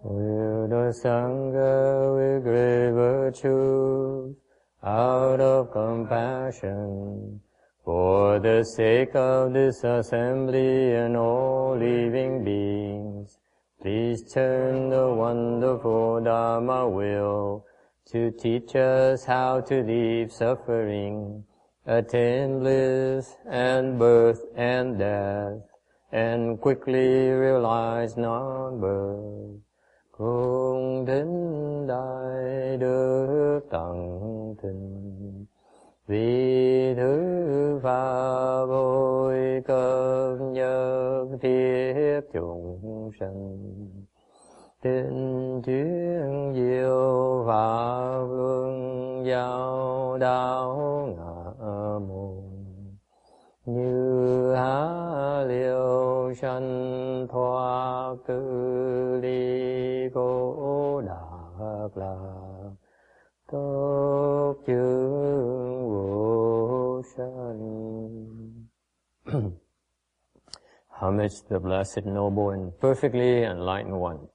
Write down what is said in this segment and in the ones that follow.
Will the Sangha with great virtues, out of compassion, for the sake of this assembly and all living beings, please turn the wonderful Dharma wheel to teach us how to leave suffering, attain bliss and birth and death, and quickly realize non-birth. Cung thính đại đức tận tình, vì thứ pháp bồi cấp nhất thiết chúng sanh. Tinh chuyên diệu pháp luân giáo đạo ngã môn, như há liêu sanh thoát cư ly cố đạt lạc, tốt chứng vô sanh. Homage to the Blessed, Noble, and Perfectly Enlightened One.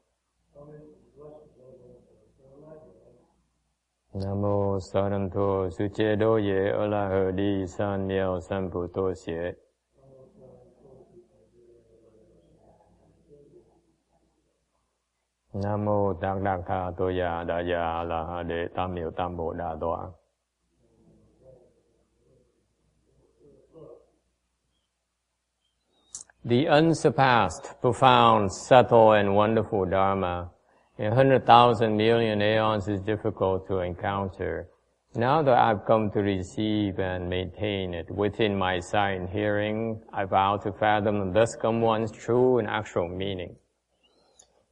Namo Saranto Suche Doye Ola Hodi San Miao San Puto Xie. Namo Tạc Đạc Tha Tô Ya Đà Ya La Ha Đệ Tam Miêu Tam Bộ Đà Tọa. The unsurpassed, profound, subtle, and wonderful Dharma in 100,000 million aeons is difficult to encounter. Now that I've come to receive and maintain it within my sight and hearing, I vow to fathom and thus come one's true and actual meaning.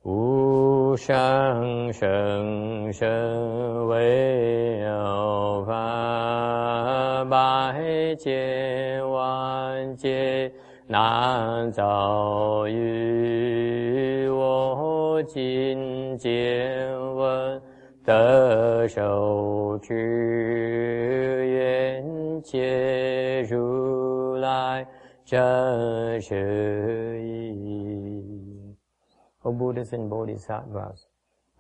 Wu shang sheng sheng wei yao fa bai jie wan jie nan zao yu wo jin jian wen de shou zhi yuan jie ru lai zhen shi yi. O Buddhas and Bodhisattvas,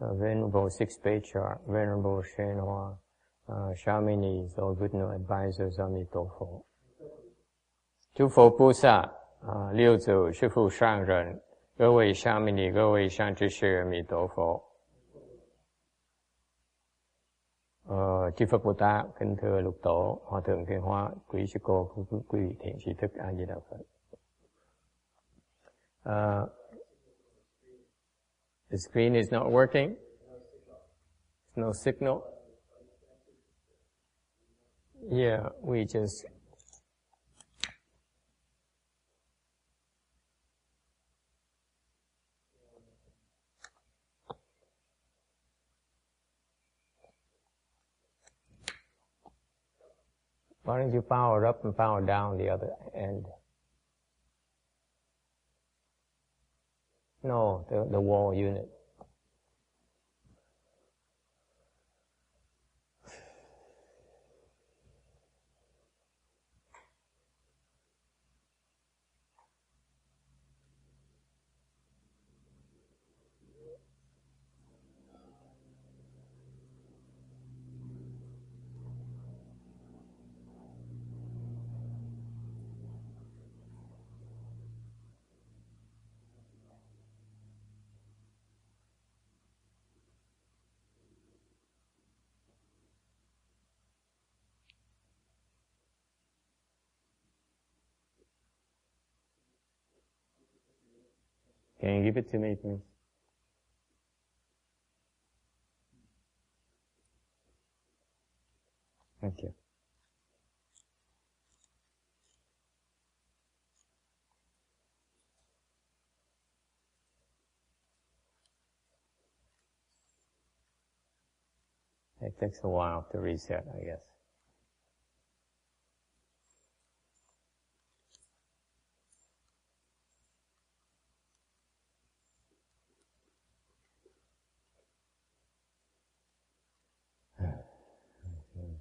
Venerable Sixth Patriarch, Venerable Shenhua, Shaminis, all good advisors, Amitofo. 诸佛菩萨，六祖师父上人，各位沙弥尼，各位善知识，阿弥陀佛。Chư Phật Bồ Tát, kính thưa lục tổ, hòa thượng Thiện Hóa, quý sư cô, quý vị thiện tri thức, A Di Đà Phật. The screen is not working. There's no signal. Yeah, we just why don't you power up and power down the other end? No, the wall unit. Can you give it to me, please? Thank you. It takes a while to reset, I guess.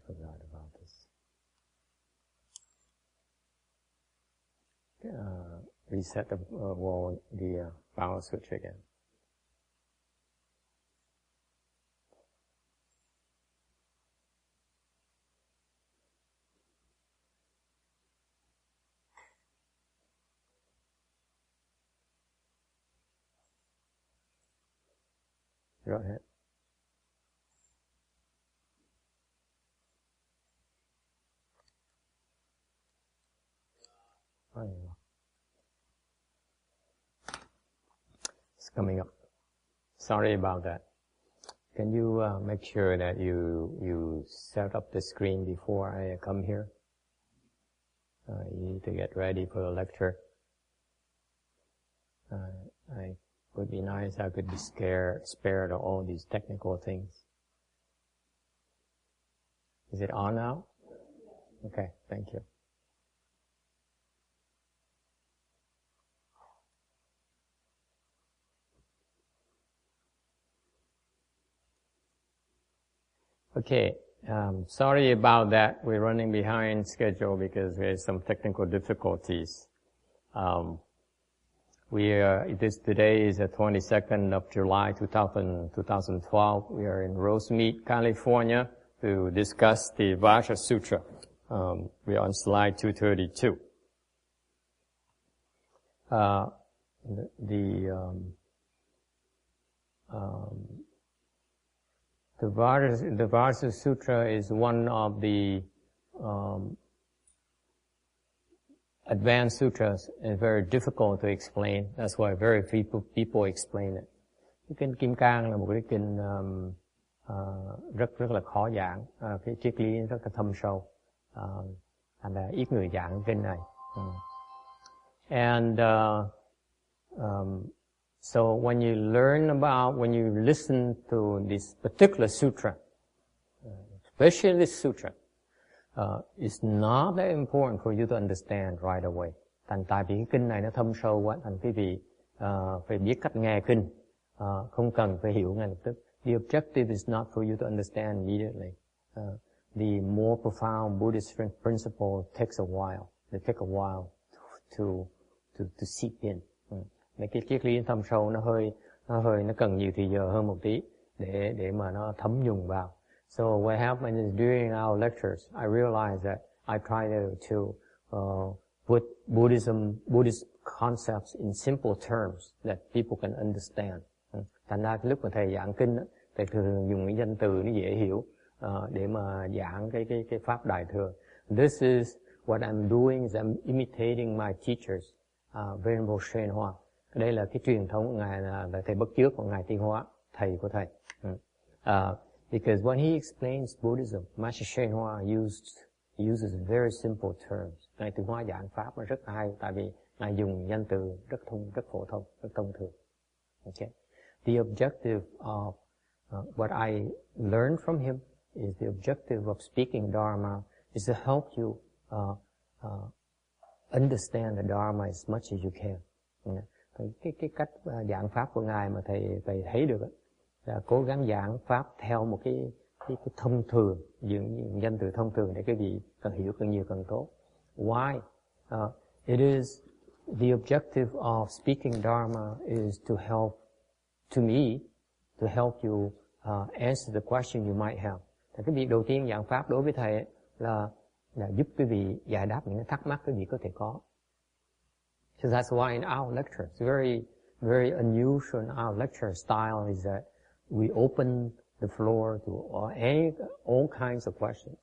Forgot about this. Reset the wall, the power switch again. Go ahead. It's coming up. Sorry about that. Can you make sure that you set up the screen before I come here? You need to get ready for the lecture. It would be nice I could be spared of all these technical things. Is it on now? Okay, thank you. Okay, sorry about that. We're running behind schedule because there's some technical difficulties. Today is the 22nd of July, 2012. We are in Rosemead, California to discuss the Vajra Sutra. We are on slide 232. The Vajra Sutra is one of the advanced sutras and very difficult to explain. That's why very few people explain it. Cái kinh Kim Cang là một cái kinh rất là khó giảng, cái triết lý rất là thâm sâu, thành ra ít người giảng kinh này. And so when you listen to this particular sutra, especially this sutra, it's not that important for you to understand right away. Tại vì cái kinh này nó thâm sâu quá, thành quý vị phải biết cách nghe kinh, không cần phải hiểu ngay lập tức. The objective is not for you to understand immediately. The more profound Buddhist principle takes a while. They take a while to seep in. Cái triết lý thâm sâu nó cần nhiều thời giờ hơn một tí để mà nó thấm nhuần vào. So what happens is during our lectures, I realize that I try to put Buddhist concepts in simple terms that people can understand. Thành ra cái lúc mà thầy giảng kinh, thầy thường dùng những danh từ nó dễ hiểu để mà giảng cái pháp đại thừa. This is what I'm doing is I'm imitating my teachers, Venerable Shen Hoa. Đây là cái truyền thống của ngài là thầy Bất Chước của ngài Tiên Hóa, thầy của thầy. Because when he explains Buddhism, Master Shen Hoa uses very simple terms. Ngài Tiên Hóa giảng pháp nó rất hay, tại vì ngài dùng danh từ rất phổ thông, rất thông thường. Okay. The objective of what I learned from him is the objective of speaking Dharma is to help you understand the Dharma as much as you can. Cái cách giảng pháp của ngài mà thầy thấy được là cố gắng giảng pháp theo một cái thông thường, dùng danh từ thông thường để quý vị càng hiểu càng nhiều càng tốt. Why? It is the objective of speaking Dharma is to help you answer the question you might have. Thì cái việc đầu tiên giảng pháp đối với thầy là giúp quý vị giải đáp những cái thắc mắc quý vị có thể có. So that's why in our lecture, it's very, very unusual in our lecture style is that we open the floor to all kinds of questions.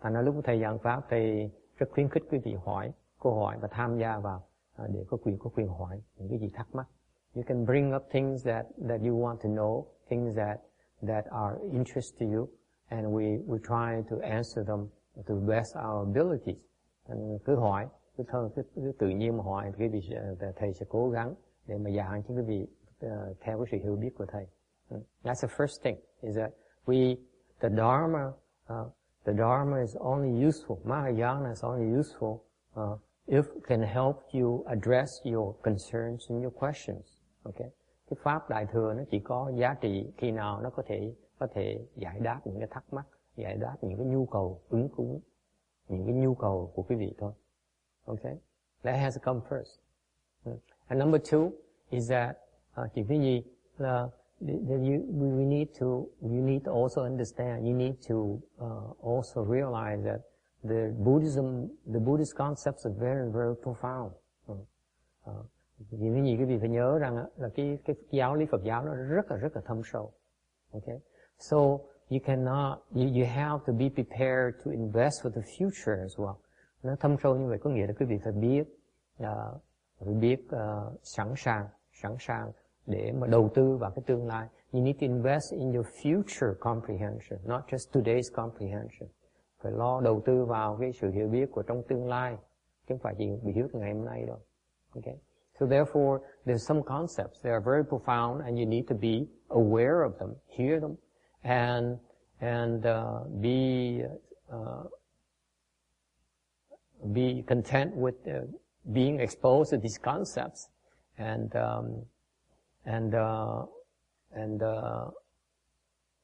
Thành ra lúc thầy giảng pháp, thầy rất khuyến khích quý vị hỏi câu hỏi và tham gia vào để có quyền hỏi những cái gì thắc mắc. You can bring up things that you want to know, things that are interest to you, and we try to answer them to the best our abilities. Cứ hỏi. Cứ tự nhiên mà hỏi quý vị thầy sẽ cố gắng để mà giảng cho quý vị theo cái sự hiểu biết của thầy. That's the first thing is that the Dharma is only useful. Mahayana is only useful if it can help you address your concerns and your questions. Okay. Cái pháp đại thừa nó chỉ có giá trị khi nào nó có thể giải đáp những cái thắc mắc, giải đáp những cái nhu cầu ứng cúng, những cái nhu cầu của quý vị thôi. Okay, that has to come first. And number two is that chỉ cái gì là you need to also understand. You need to also realize that the Buddhist concepts are very, very profound. Những cái gì quý vị phải nhớ rằng là cái giáo lý Phật giáo nó rất là thâm sâu. Okay? So you cannot, you have to be prepared to invest for the future as well. Nó thâm sâu như vậy có nghĩa là quý vị phải biết sẵn sàng để mà đầu tư vào cái tương lai. You need to invest in your future comprehension, not just today's comprehension. Phải lo đầu tư vào cái sự hiểu biết của trong tương lai, chứ không phải chỉ bị hiểu từ ngày hôm nay đâu. Okay? So therefore, there's some concepts that are very profound, and you need to be aware of them, hear them, and be content with being exposed to these concepts, and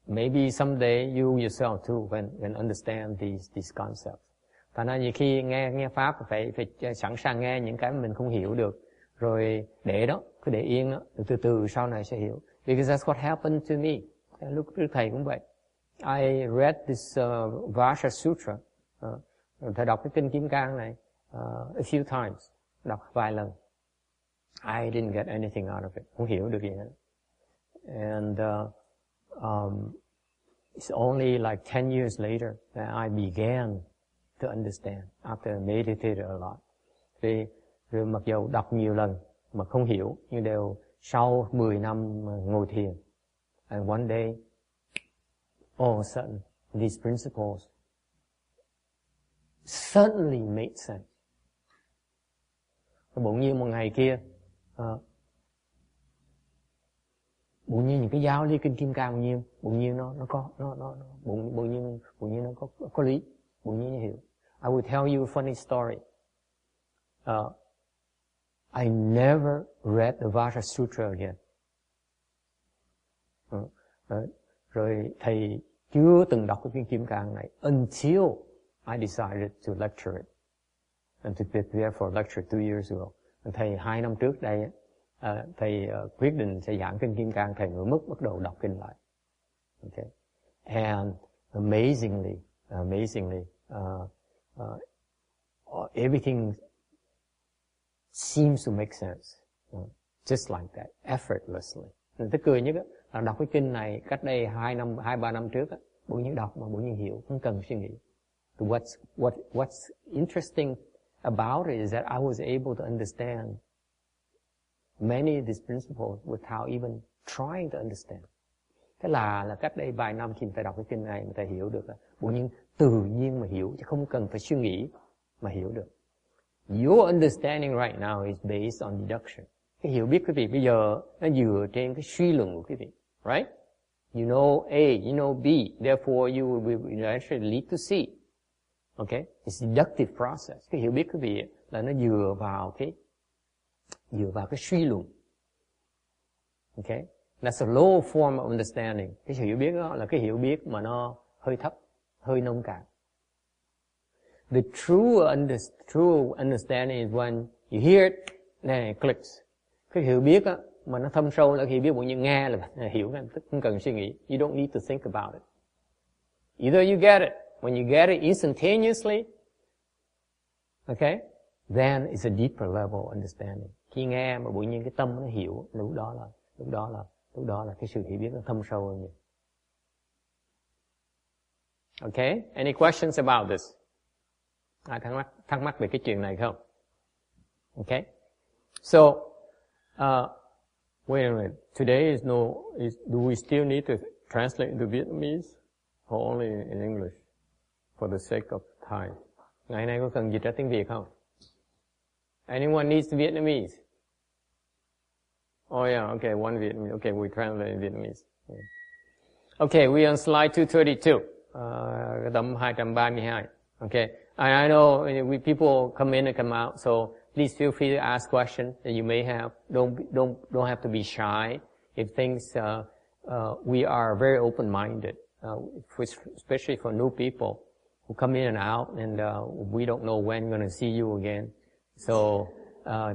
maybe someday you yourself too can understand these concepts. Thành ra nhiều khi nghe pháp phải sẵn sàng nghe những cái mình không hiểu được, rồi để đó, cứ để yên đó, từ từ sau này sẽ hiểu. Because that's what happened to me. Lúc trước thầy cũng vậy. I read this Vajra Sutra. Thầy đọc cái kinh Kim Cang này a few times, đọc vài lần. I didn't get anything out of it. Không hiểu được gì hết. And it's only like 10 years later that I began to understand after I meditated a lot. Rồi mặc dù đọc nhiều lần mà không hiểu, nhưng đều sau 10 năm ngồi thiền. And one day, all of a sudden, these principles suddenly made sense. Bỗng nhiên một ngày kia, bỗng nhiên những cái giáo lý kinh Kim Cang bỗng nhiên nó có lý, bỗng nhiên hiểu. I will tell you a funny story. I never read the Vajra Sutra again. Rồi thầy chưa từng đọc cái kinh Kim Cang này until I decided to lecture it and to prepare for a lecture 2 years ago. Thầy 2 năm trước đây, thầy quyết định sẽ giảng kinh Kim Cang, thầy mới bắt đầu đọc kinh lại. Okay, and amazingly, everything seems to make sense, just like that, effortlessly. Nên tôi cười nhất là đọc cái kinh này cách đây 2-3 năm trước, bỗng nhiên đọc mà bỗng nhiên hiểu, không cần suy nghĩ. What's interesting about it is that I was able to understand many of these principles without even trying to understand. Thế là cách đây vài năm khi thầy đọc cái kinh này mà thầy hiểu được, bỗng nhiên tự nhiên mà hiểu, chứ không cần phải suy nghĩ mà hiểu được. Your understanding right now is based on deduction. Cái hiểu biết quý vị bây giờ nó dựa trên cái suy luận của quý vị, right? You know A, you know B, therefore you will eventually lead to C. Okay? It's deductive process. Cái hiểu biết quý vị là nó dựa vào cái suy luận. Okay? That's a low form of understanding. Cái hiểu biết đó là cái hiểu biết mà nó hơi thấp, hơi nông cạn. The true understanding is when you hear it, then it clicks. Cái hiểu biết á, mà nó thâm sâu là khi biết bỗng nhiên nghe là hiểu, không cần suy nghĩ. You don't need to think about it. Either you get it. When you get it instantaneously, okay, then it's a deeper level of understanding. Khi nghe mà bỗng nhiên cái tâm nó hiểu, lúc đó là cái sự hiểu biết nó thâm sâu hơn nhiều. Okay, any questions about this? Ai thắc mắc về cái chuyện này không? Okay, so wait a minute. Today do we still need to translate into Vietnamese or only in English for the sake of time? Ngày nay có cần dịch ra tiếng Việt không? Anyone needs Vietnamese? Oh yeah, okay, one Vietnamese. Okay, we translate in Vietnamese. Yeah. Okay, we're on slide 232. Tấm 232. Okay, I know people come in and come out, so please feel free to ask questions that you may have. Don't have to be shy. If things, we are very open-minded, especially for new people who come in and out, and we don't know when we're going to see you again. So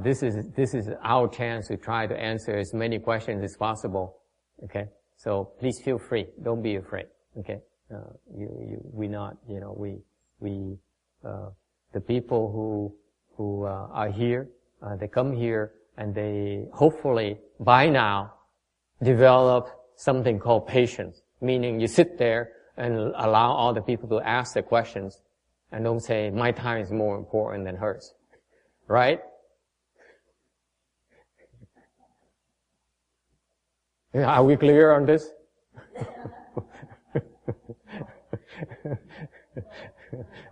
this is our chance to try to answer as many questions as possible. Okay, so please feel free. Don't be afraid. Okay, the people who are here, they come here and they hopefully by now develop something called patience, meaning you sit there and allow all the people to ask the questions and don't say, my time is more important than hers. Right? Are we clear on this?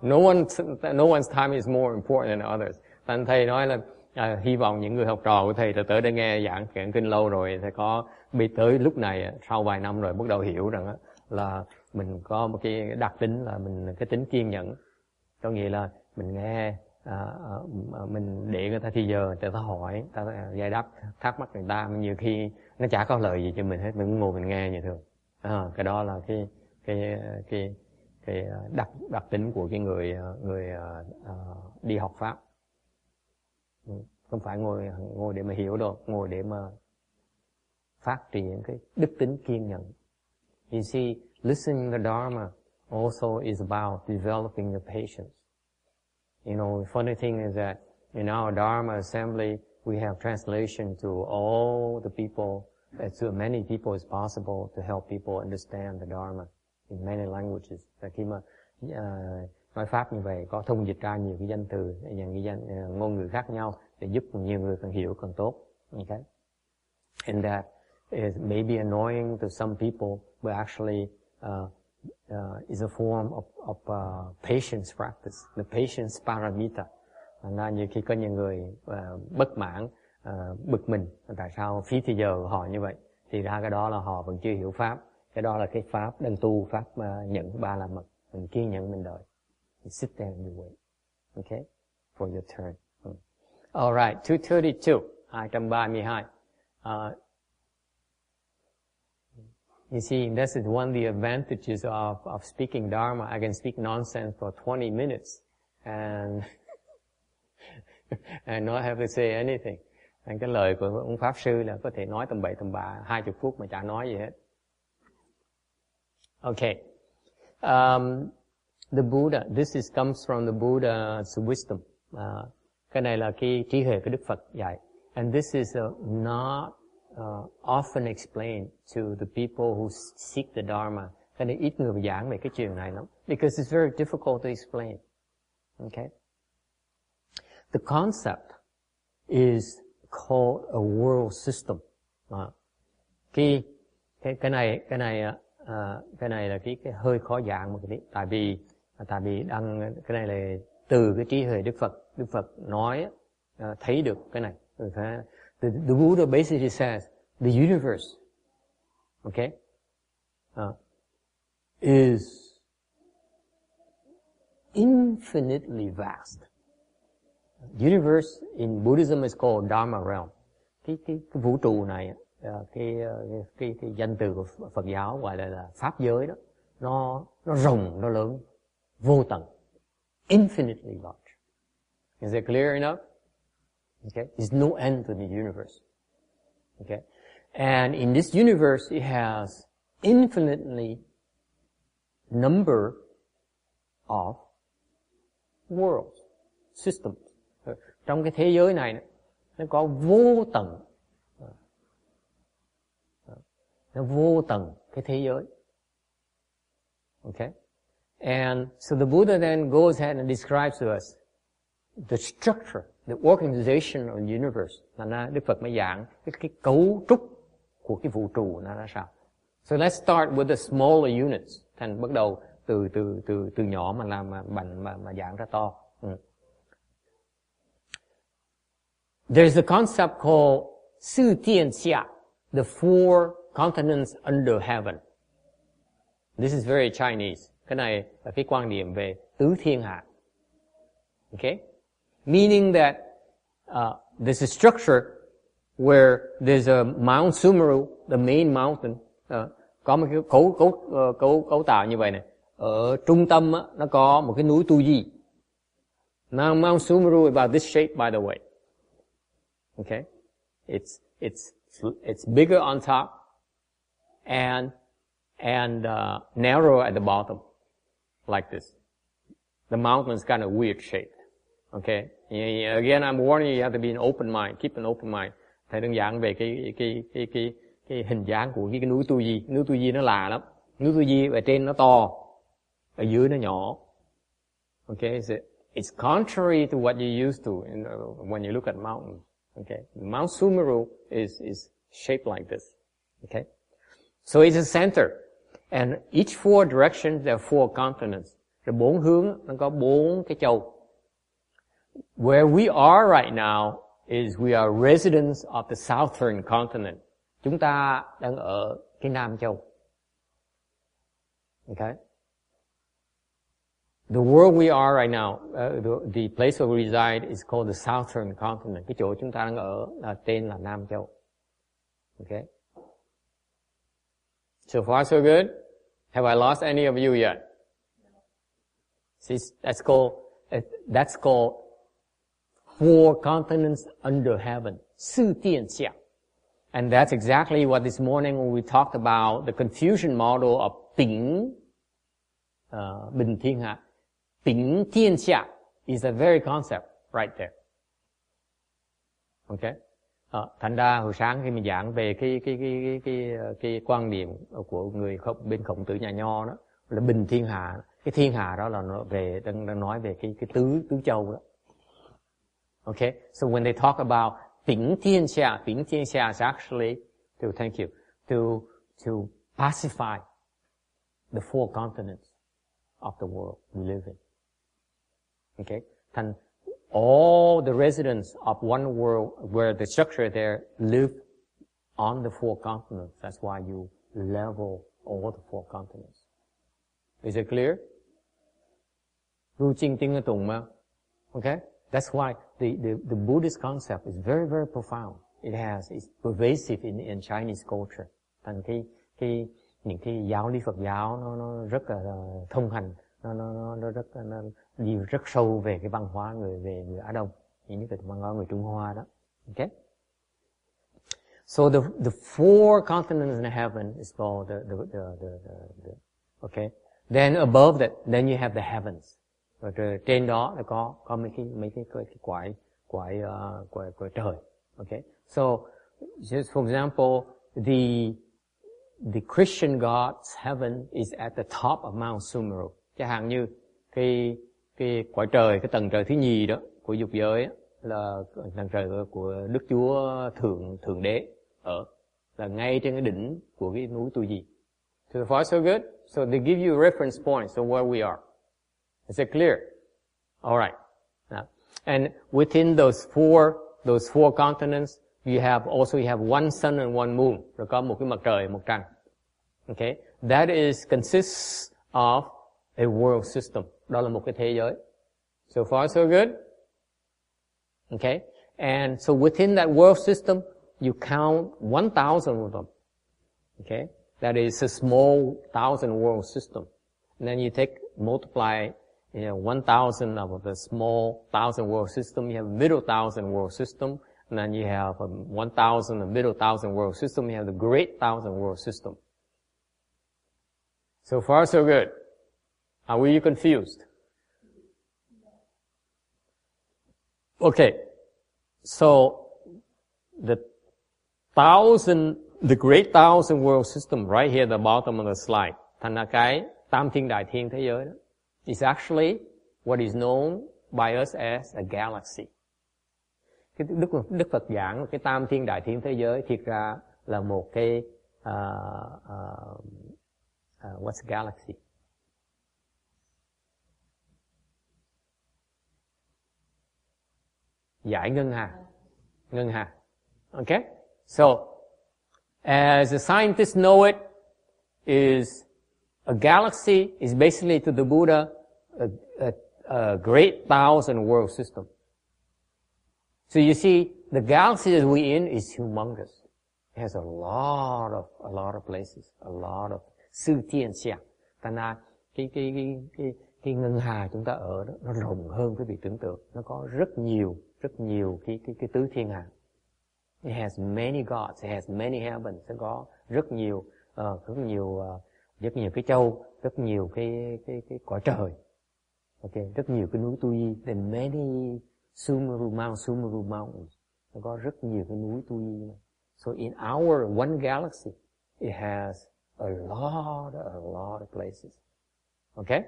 No one's time is more important than others. Thành thầy nói là hy vọng những người học trò của thầy tới đây nghe giảng kinh lâu rồi sẽ có bị tới lúc này sau vài năm rồi bắt đầu hiểu rằng là mình có một cái đặc tính là mình cái tính kiên nhẫn. Có nghĩa là mình nghe mình để người ta thì giờ người ta hỏi, ta giải đáp thắc mắc người ta, nhiều khi nó chả có lời gì cho mình hết, mình cũng ngồi mình nghe như thường. Cái đó là cái đặc tính của cái người đi học pháp. Không phải ngồi để mà hiểu đâu, ngồi để mà phát triển cái đức tính kiên nhẫn. You see, listening to Dharma also is about developing the patience. You know, the funny thing is that in our Dharma assembly, we have translation to all the people, to as many people as possible to help people understand the Dharma in many languages. Và khi mà nói pháp như vậy, có thông dịch ra nhiều cái danh từ, những cái ngôn ngữ khác nhau để giúp nhiều người càng hiểu càng tốt. Okay? And that is maybe annoying to some people, but actually is a form of patience practice, the patience paramita. Nên nhiều khi có những người bất mãn, bực mình, tại sao phí thì giờ của họ như vậy, thì ra cái đó là họ vẫn chưa hiểu pháp. Cái đó là cái pháp đang tu, pháp nhận ba la mật. Mình kiên nhẫn mình đợi. You sit there and you wait. Okay? For your turn. Alright, 232. You see, this is one of the advantages of speaking Dharma. I can speak nonsense for 20 minutes and not have to say anything. And cái lời của ông Pháp Sư là có thể nói tầm bậy tầm bạ 20 phút mà chả nói gì hết. Okay. The Buddha, this comes from the Buddha's wisdom. Cái này là cái trí huệ của Đức Phật dạy. And this is not often explained to the people who seek the Dharma. Cho nên ít người giảng về cái chuyện này lắm. Because it's very difficult to explain. Okay? The concept is called a world system. Cái này là cái hơi khó giảng một tí. Tại vì cái này là từ cái trí huệ Đức Phật nói thấy được cái này. The Buddha basically says the universe, okay, is infinitely vast. Universe in Buddhism is called Dharma realm. Cái vũ trụ này, cái danh từ của Phật giáo gọi là pháp giới đó, nó rộng, nó lớn, vô tận, infinitely large. Is it clear enough? Okay, there's no end to the universe. Okay, and in this universe, it has infinitely number of worlds, systems. Trong cái thế giới này, nó có vô tận, cái thế giới. Okay, and so the Buddha then goes ahead and describes to us the structure, the organization of the universe. Là Đức Phật mới giảng cái cấu trúc của cái vũ trụ nó ra sao. So let's start with the smaller units. Thành bắt đầu từ nhỏ mà làm mà giảng ra to. There's a concept called Sư Thiên Xia, the four continents under heaven. This is very Chinese. Cái này là cái quan điểm về tứ thiên hạ. Okay? Meaning that there's a structure where there's a Mount Sumeru, the main mountain. Có một cái cấu tạo như vậy này. Ở trung tâm nó có một cái núi Tu Di. Now Mount Sumeru is about this shape, by the way. Okay, it's bigger on top and narrow at the bottom, like this. The mountain is kind of weird shaped. Okay, Again, I'm warning you, you have to be an open mind, keep an open mind. Thầy đơn giản về cái hình dáng của cái núi Tu Di. Núi Tu Di nó lạ lắm. Núi Tu Di ở trên nó to, ở dưới nó nhỏ. Okay, so it's contrary to what you used to when you look at mountains. Okay, Mount Sumeru is shaped like this. Okay, so it's a center, and each four directions there are four continents. Rồi 4 hướng nó có 4 cái châu. Where we are right now is we are residents of the southern continent. Chúng ta đang ở cái Nam Châu. Okay? The world we are right now, the place where we reside is called the southern continent. Cái chỗ chúng ta đang ở là tên là Nam Châu. Okay? So far so good? Have I lost any of you yet? See, that's called four continents under heaven. Sư Tiên Xiang. And that's exactly what this morning when we talked about the confusion model of Bình Thiên Hạ. Bỉnh Thiên Xiang is the very concept right there. Okay? Thành ra hồi sáng khi mình giảng về cái quan điểm của người bên Khổng Tử nhà Nho đó là Bình Thiên Hạ. Cái thiên hạ đó là nó về đang nói về cái tứ châu đó. Okay? So when they talk about Bỉnh Thiên Xiang is actually to pacify the four continents of the world we live in. Okay? And all the residents of one world where the structure there live on the four continents. That's why you level all the four continents. Is it clear? Okay? That's why the Buddhist concept is very, very profound. It's pervasive in Chinese culture. Thành những cái giáo lý Phật giáo nó rất là thông hành, nó đi rất sâu về cái văn hóa về người Á Đông, những cái văn hóa người Trung Hoa đó. Okay? So the four continents in heaven is called the okay. Then above that, then you have the heavens. Rồi trên đó là có mấy cái quải trời. Okay. So just for example, the Christian God's heaven is at the top of Mount Sumeru. Chẳng hạn như cái cõi trời, cái tầng trời thứ nhì đó của dục giới đó, là tầng trời của Đức Chúa Thượng Đế ở, là ngay trên cái đỉnh của cái núi Tu Di. So far so good. So they give you reference points of where we are. Is it clear? All right. Now, and within those four continents, you have one sun and one moon. Rồi có một cái mặt trời, một trăng. Okay? That consists of a world system. Đó là một cái thế giới. So far so good? Okay? And so within that world system, you count 1,000 of them. Okay? That is a small 1,000 world system. And then you multiply 1,000 of the small 1,000 world system. You have a middle 1,000 world system. And then you have 1,000, the middle 1,000 world system. You have the great 1,000 world system. So far so good. Are we confused? Okay. So the great 1,000 world system right here at the bottom of the slide. Thành ra cái tam thiên đại thiên thế giới đó is actually what is known by us as a galaxy. Cái Đức Phật giảng cái tam thiên đại thiên thế giới thiệt ra là một cái what's a galaxy? Dải ngân hà. Okay? So, as the scientists know it, is a galaxy is basically to the Buddha a great 1,000 world system. So you see, the galaxy that we're in is humongous. It has a lot of places, a lot of Sư Tiên Xiang. Thành ra cái ngân hà chúng ta ở đó nó rộng hơn cái việc tưởng tượng. Nó có rất nhiều cái tứ thiên hà. It has many gods, it has many heavens. Nó có rất nhiều cái châu, rất nhiều cái cõi trời. Okay, rất nhiều cái núi Tu Di, there are many Mount Sumeru Mountains. Nó có rất nhiều cái núi tu di này. So in our one galaxy, it has a lot of places. Okay?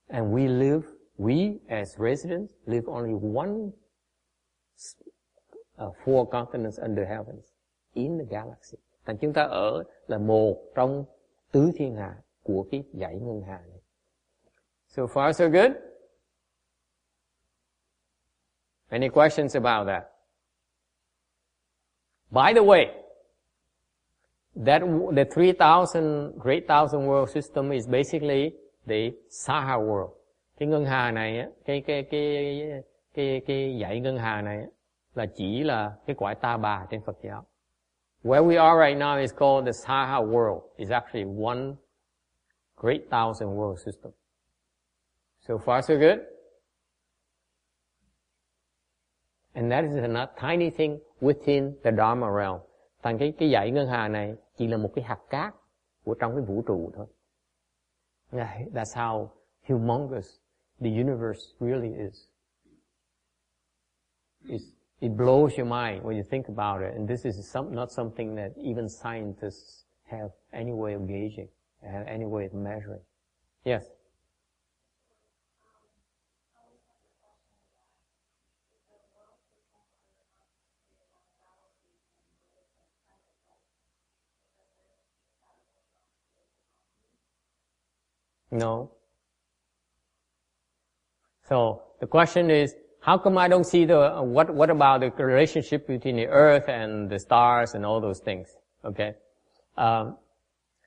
And we as residents live only four continents under heavens in the galaxy. Thành chúng ta ở là một trong tứ thiên hà của cái dãy ngân hà này. So far so good? Any questions about that? By the way, the 3,000 world system is basically the Saha world. Cái ngân hà này, cái dãy ngân hà này là chỉ là cái cõi Ta Bà trên Phật giáo. Where we are right now is called the Saha world. It's actually one great 1,000 world system. So far so good? And that is a tiny thing within the Dharma realm. Thành cái dãy ngân hà này chỉ là một cái hạt cát của trong cái vũ trụ thôi. That's how humongous the universe really is. It blows your mind when you think about it. And this is not something that even scientists have any way of gauging, have any way of measuring. Yes? No. So the question is, how come I don't see what about the relationship between the earth and the stars and all those things? Okay.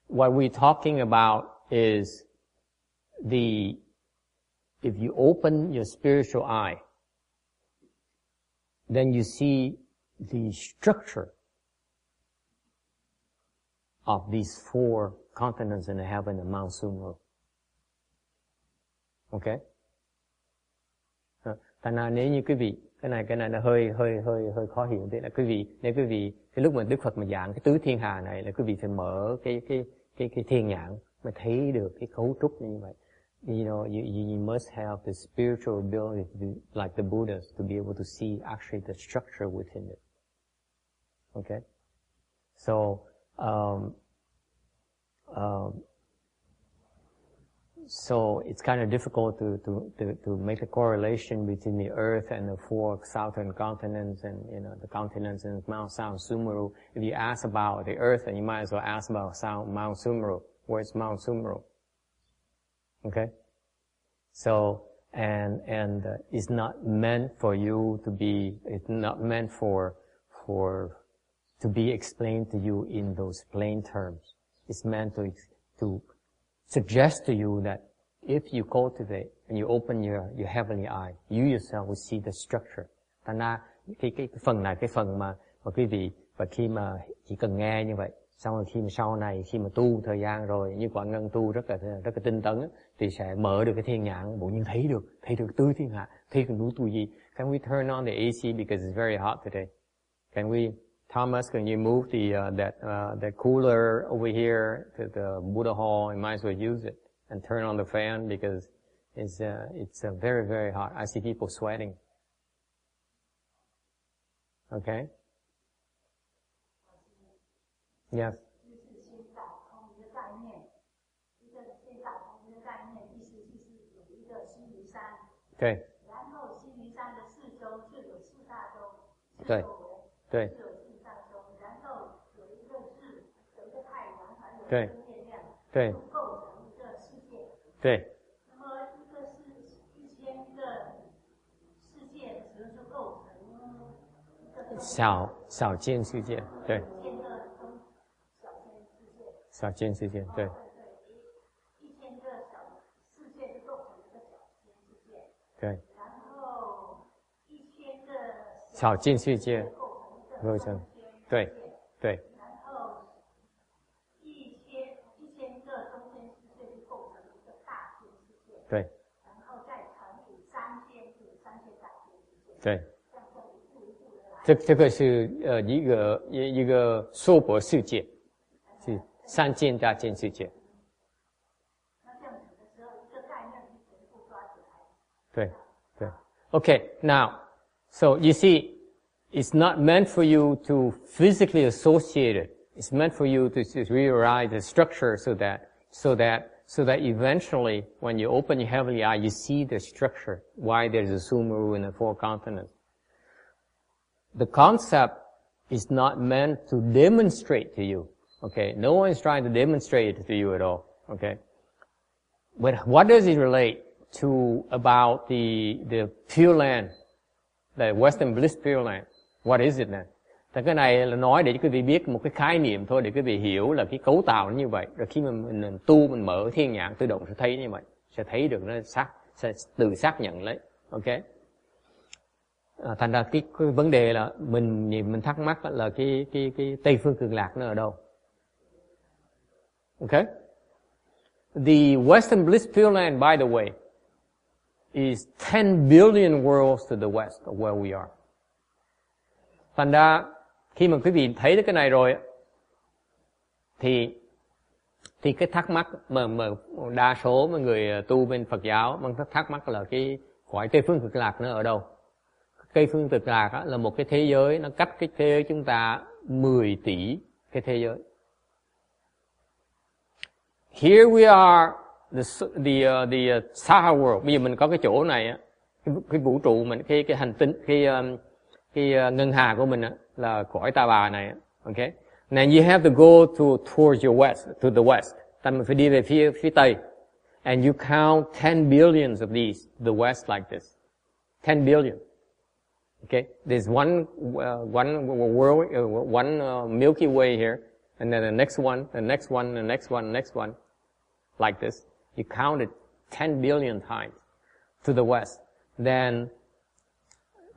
What we're talking about is if you open your spiritual eye, then you see the structure of these four continents in the heaven and Mount Sumeru. Okay? Thành ra nếu như quý vị, cái này nó hơi khó hiểu. Thế là nếu quý vị, cái lúc mà Đức Phật mà giảng cái tứ thiên hà này là quý vị phải mở cái thiên nhãn mới thấy được cái cấu trúc như vậy. You know, you must have the spiritual ability to be like the Buddhas to be able to see actually the structure within it. Okay? So, so it's kind of difficult to make a correlation between the earth and the four southern continents and, you know, the continents in Mount Sumeru. If you ask about the earth, then you might as well ask about Mount Sumeru. Where's Mount Sumeru? Okay? So, and it's not meant for you to be, it's not meant to be explained to you in those plain terms. It's meant to suggest to you that if you cultivate and you open your heavenly eye, you yourself will see the structure. Thành ra cái phần này, cái phần mà quý vị, và khi mà chỉ cần nghe như vậy, xong rồi khi mà sau này, khi mà tu thời gian rồi, như Quảng Ngân tu rất là tinh tấn, thì sẽ mở được cái thiên nhãn, bỗng nhiên thấy được tứ thiên hạ, thấy được núi tu di. Can we turn on the AC because it's very hot today? Can we, Thomas, can you move the cooler over here to the Buddha hall? You might as well use it and turn on the fan because it's very, very hot. I see people sweating. Okay? Yes. 对。然后西云山的四周就有四大洲。对。对。就有四大洲，然后有一个日，有一个太阳，还有一个月亮，对，构成一个世界。对。那么一个是1000个世界的时候，就构成一个小间世界，对。1000个小间世界，对。1000个小世界就构成一个小间世界。对。然后1000个小间世界构成，对，对。然后1000个中间世界就构成一个大间世界。对。然后再乘以3000，就是3000大间世界。对。这个是一个娑婆世界，是3000大间世界。那这样子的时候，一个概念是全部抓起来。对对。Okay, now So you see, it's not meant for you to physically associate it. It's meant for you to realize the structure so that eventually when you open your heavenly eye, you see the structure, why there's a Sumeru in the four continents. The concept is not meant to demonstrate to you. Okay, no one is trying to demonstrate it to you at all. Okay, but what does it relate to about the Pure Land, the Western Bliss Pure Land? What is it then? Thì cái này là nói để cho quý vị biết một cái khái niệm thôi, để quý vị hiểu là cái cấu tạo nó như vậy. Rồi khi mà mình tu, mình mở thiên nhãn tự động sẽ thấy như vậy, sẽ thấy được nó sẽ tự xác nhận lấy. Ok. Thành ra cái vấn đề là mình thắc mắc là cái Tây phương cực lạc nó ở đâu? Okay? The Western Bliss Pure Land, by the way, is 10 billion worlds to the west of where we are. Thành ra, khi mà quý vị thấy cái này rồi, thì cái thắc mắc mà đa số mọi người tu bên Phật giáo mang thắc mắc là cái cõi Tây phương cực lạc nó ở đâu? Tây phương cực lạc là một cái thế giới, nó cách cái thế giới chúng ta 10 tỷ cái thế giới. Here we are, the Saha world. Bây giờ mình có cái chỗ này á, cái vũ trụ mình, cái hành tinh, cái ngân hà của mình á, là cõi Ta Bà này. Okay. Now you have to go towards your west, to the west. Ta mình phải đi về phía tây. And you count 10 billions of these, the west like this. 10 billion. Okay. There's one world, one Milky Way here, and then the next one, the next one, the next one, the next one, like this. You count it 10 billion times to the west. Then,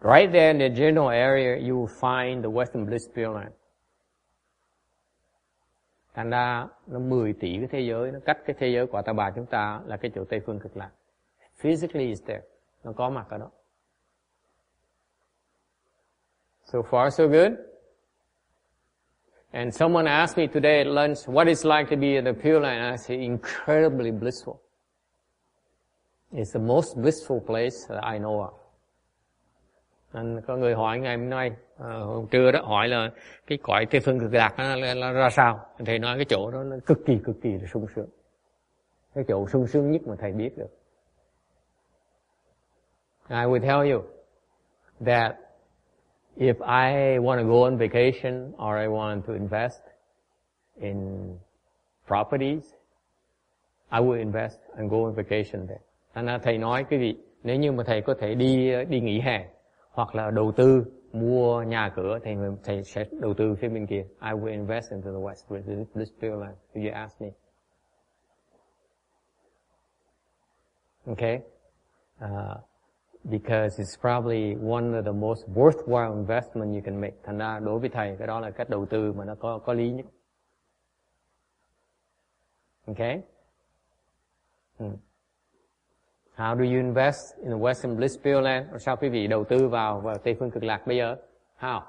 right there in the general area, you will find the Western Bliss Pure Land. Thành ra, nó 10 tỷ cái thế giới, nó cách cái thế giới của Ta Bà chúng ta là cái chỗ Tây phương cực lạc. Physically is there. Nó có mặt ở đó. So far, so good. And someone asked me today at lunch, what it's like to be in the Pure Land? And I say, incredibly blissful. It's the most blissful place that I know of. Nên có người hỏi ngày hôm nay, hôm trưa đó, hỏi là cái cõi Tây phương cực lạc nó ra sao? Thầy nói cái chỗ đó nó cực kỳ là sung sướng. Cái chỗ sung sướng nhất mà thầy biết được. I will tell you that if I want to go on vacation or I want to invest in properties, I will invest and go on vacation there. Thành ra thầy nói quý vị, nếu như mà thầy có thể đi nghỉ hè hoặc là đầu tư mua nhà cửa, thì thầy sẽ đầu tư phía bên kia. I will invest into the West with this Pure Land, if you ask me. Okay? Because it's probably one of the most worthwhile investment you can make. Thành ra đối với thầy, cái đó là cách đầu tư mà nó có lý nhất. Okay? How do you invest in the Western Bliss Pure Land? Or sao quý vị đầu tư vào Tây phương cực lạc bây giờ? How?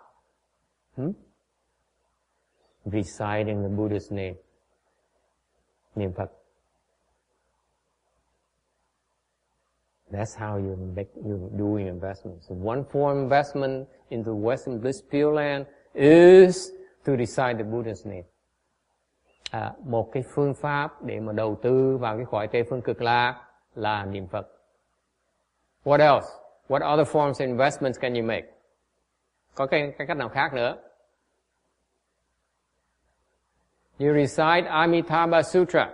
Reciting the Buddha's name. Niệm Phật. That's how you're doing investments. So one form of investment into Western Bliss Pure Land is to recite the Buddha's name. Một cái phương pháp để mà đầu tư vào cái cõi Tây phương cực lạc là niệm Phật. What else? What other forms of investments can you make? Có cái cách nào khác nữa? You recite Amitabha Sutra.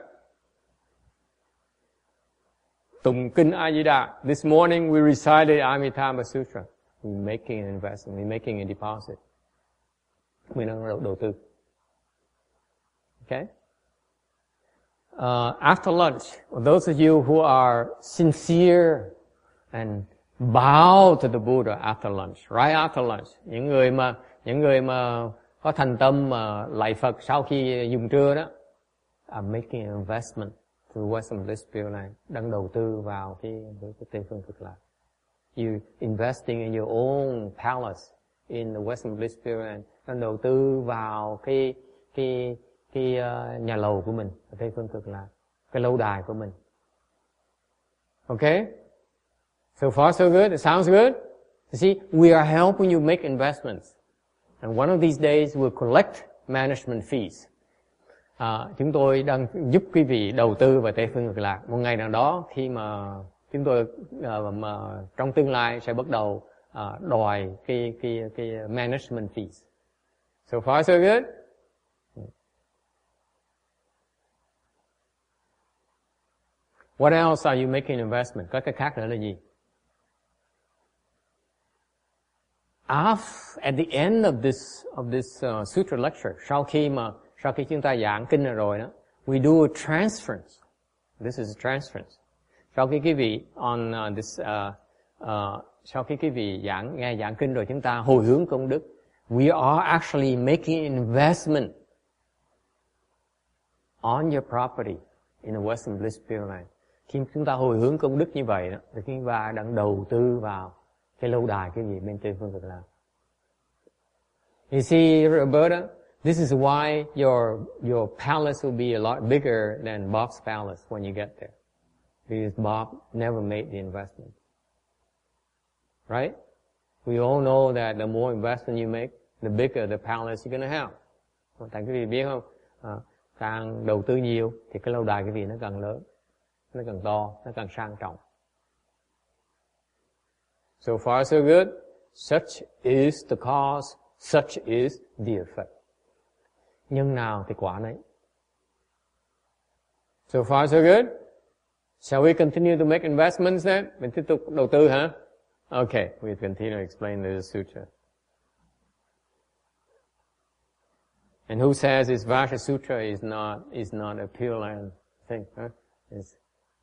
Tụng kinh A Di Đà. This morning we recited Amitabha Sutra. We're making an investment. We're making a deposit. Mình đang đầu tư. Okay? After lunch, those of you who are sincere and bow to the Buddha after lunch, right after lunch, những người mà có thành tâm mà lạy Phật sau khi dùng trưa đó, are making an investment to Western Bliss Pure Land, đang đầu tư vào cái Tây phương cực lạc. You investing in your own palace in the Western Bliss Pure Land, đang đầu tư vào cái nhà lầu của mình ở Tây phương cực lạc, cái lâu đài của mình. Okay? So far so good. It sounds good. You see, we are helping you make investments. And one of these days we'll collect management fees. Chúng tôi đang giúp quý vị đầu tư vào Tây phương cực lạc. Một ngày nào đó khi mà chúng tôi mà trong tương lai sẽ bắt đầu đòi cái management fees. So far so good. What else are you making investment? Có cái khác nữa là gì? At the end of this sutra lecture, sau khi chúng ta giảng kinh rồi đó, we do a transference. This is a transference. Sau khi quý vị sau khi quý vị nghe giảng kinh rồi, chúng ta hồi hướng công đức. We are actually making investment on your property in the Western Bliss Pure Land. Khi chúng ta hồi hướng công đức như vậy đó, thì chúng ta đang đầu tư vào cái lâu đài cái gì bên Tây phương cực lạc. You see, Roberta, this is why your palace will be a lot bigger than Bob's palace when you get there, because Bob never made the investment. Right? We all know that the more investment you make, the bigger the palace you're going to have. Tại quý vị biết không? Càng đầu tư nhiều thì cái lâu đài quý vị nó càng lớn, nó càng to, nó càng sang trọng. So far so good. Such is the cause, such is the effect. Nhân nào thì quả nấy. So far so good. Shall we continue to make investments then? Mình tiếp tục đầu tư hả? Okay, we continue to explain the sutra. And who says this Vajra Sutra is not a Pure Land thing? Huh? It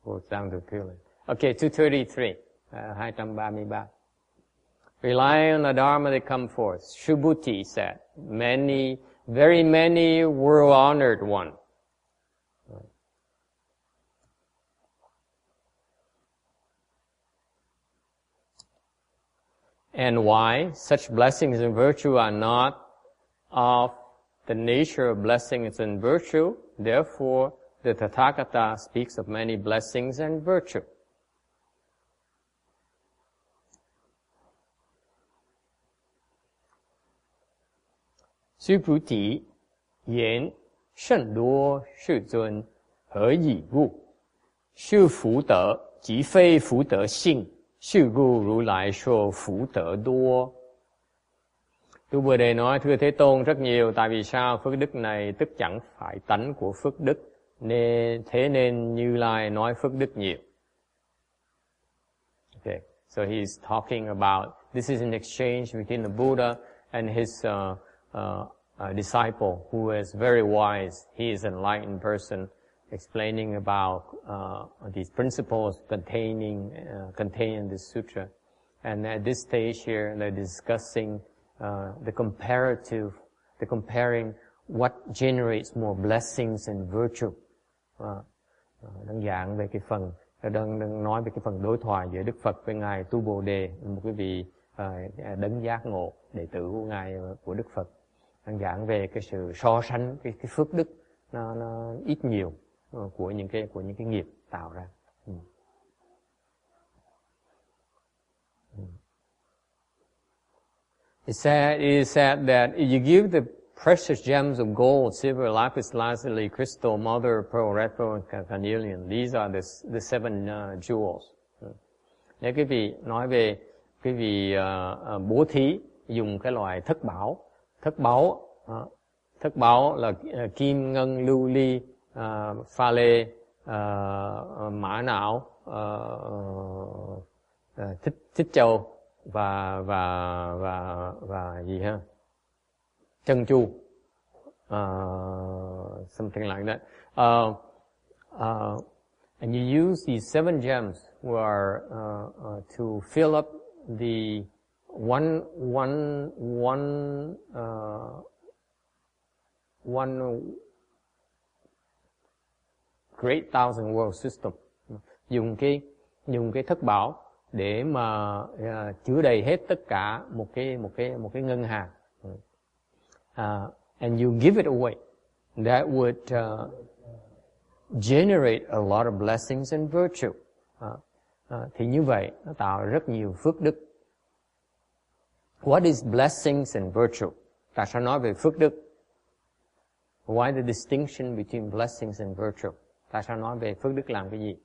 goes down to Pure Land. Okay, 233. 233. Rely on the Dharma that come forth. Subhuti said, very many were honored one. And why? Such blessings and virtue are not of the nature of blessings and virtue. Therefore, the Tathagata speaks of many blessings and virtue. Sư Phụ Tỷ言甚多世尊何以故？是福德即非福德性，是故如来说福德多。Tôi vừa đề nói thưa Thế Tôn rất nhiều, tại vì sao? Phước đức này tức chẳng phải tánh của phước đức, thế nên Như Lai nói phước đức nhiều. Okay, so he's talking about, this is an exchange between the Buddha and his disciple who is very wise. He is an enlightened person, explaining about these principles contained in this sutra. And at this stage here, they're discussing the comparing what generates more blessings and virtue. Đang giảng về cái phần, đang nói về cái phần đối thoại giữa Đức Phật với ngài Tu Bồ Đề, một cái vị đấng giác ngộ, đệ tử của ngài của Đức Phật. Đang giảng về cái sự so sánh cái phước đức nó ít nhiều của những cái nghiệp tạo ra. It is said that if you give the precious gems of gold, silver, lapis lazuli, crystal, mother, pearl, red pearl, and carnelian, these are the seven jewels. Nếu quý vị nói về quý vị bố thí dùng cái loại thất bảo là kim, ngân, lưu ly, pha lê, mã não, thích châu và gì ha, chân chu, something like that. And you use these seven gems to fill up the one great thousand world system. Dùng cái thất bảo để mà chứa đầy hết tất cả một cái ngân hàng. And you give it away. That would generate a lot of blessings and virtue. Thì như vậy nó tạo rất nhiều phước đức. What is blessings and virtue? Tại sao nói về phước đức? Why the distinction between blessings and virtue? Tại sao nói về phước đức làm cái gì?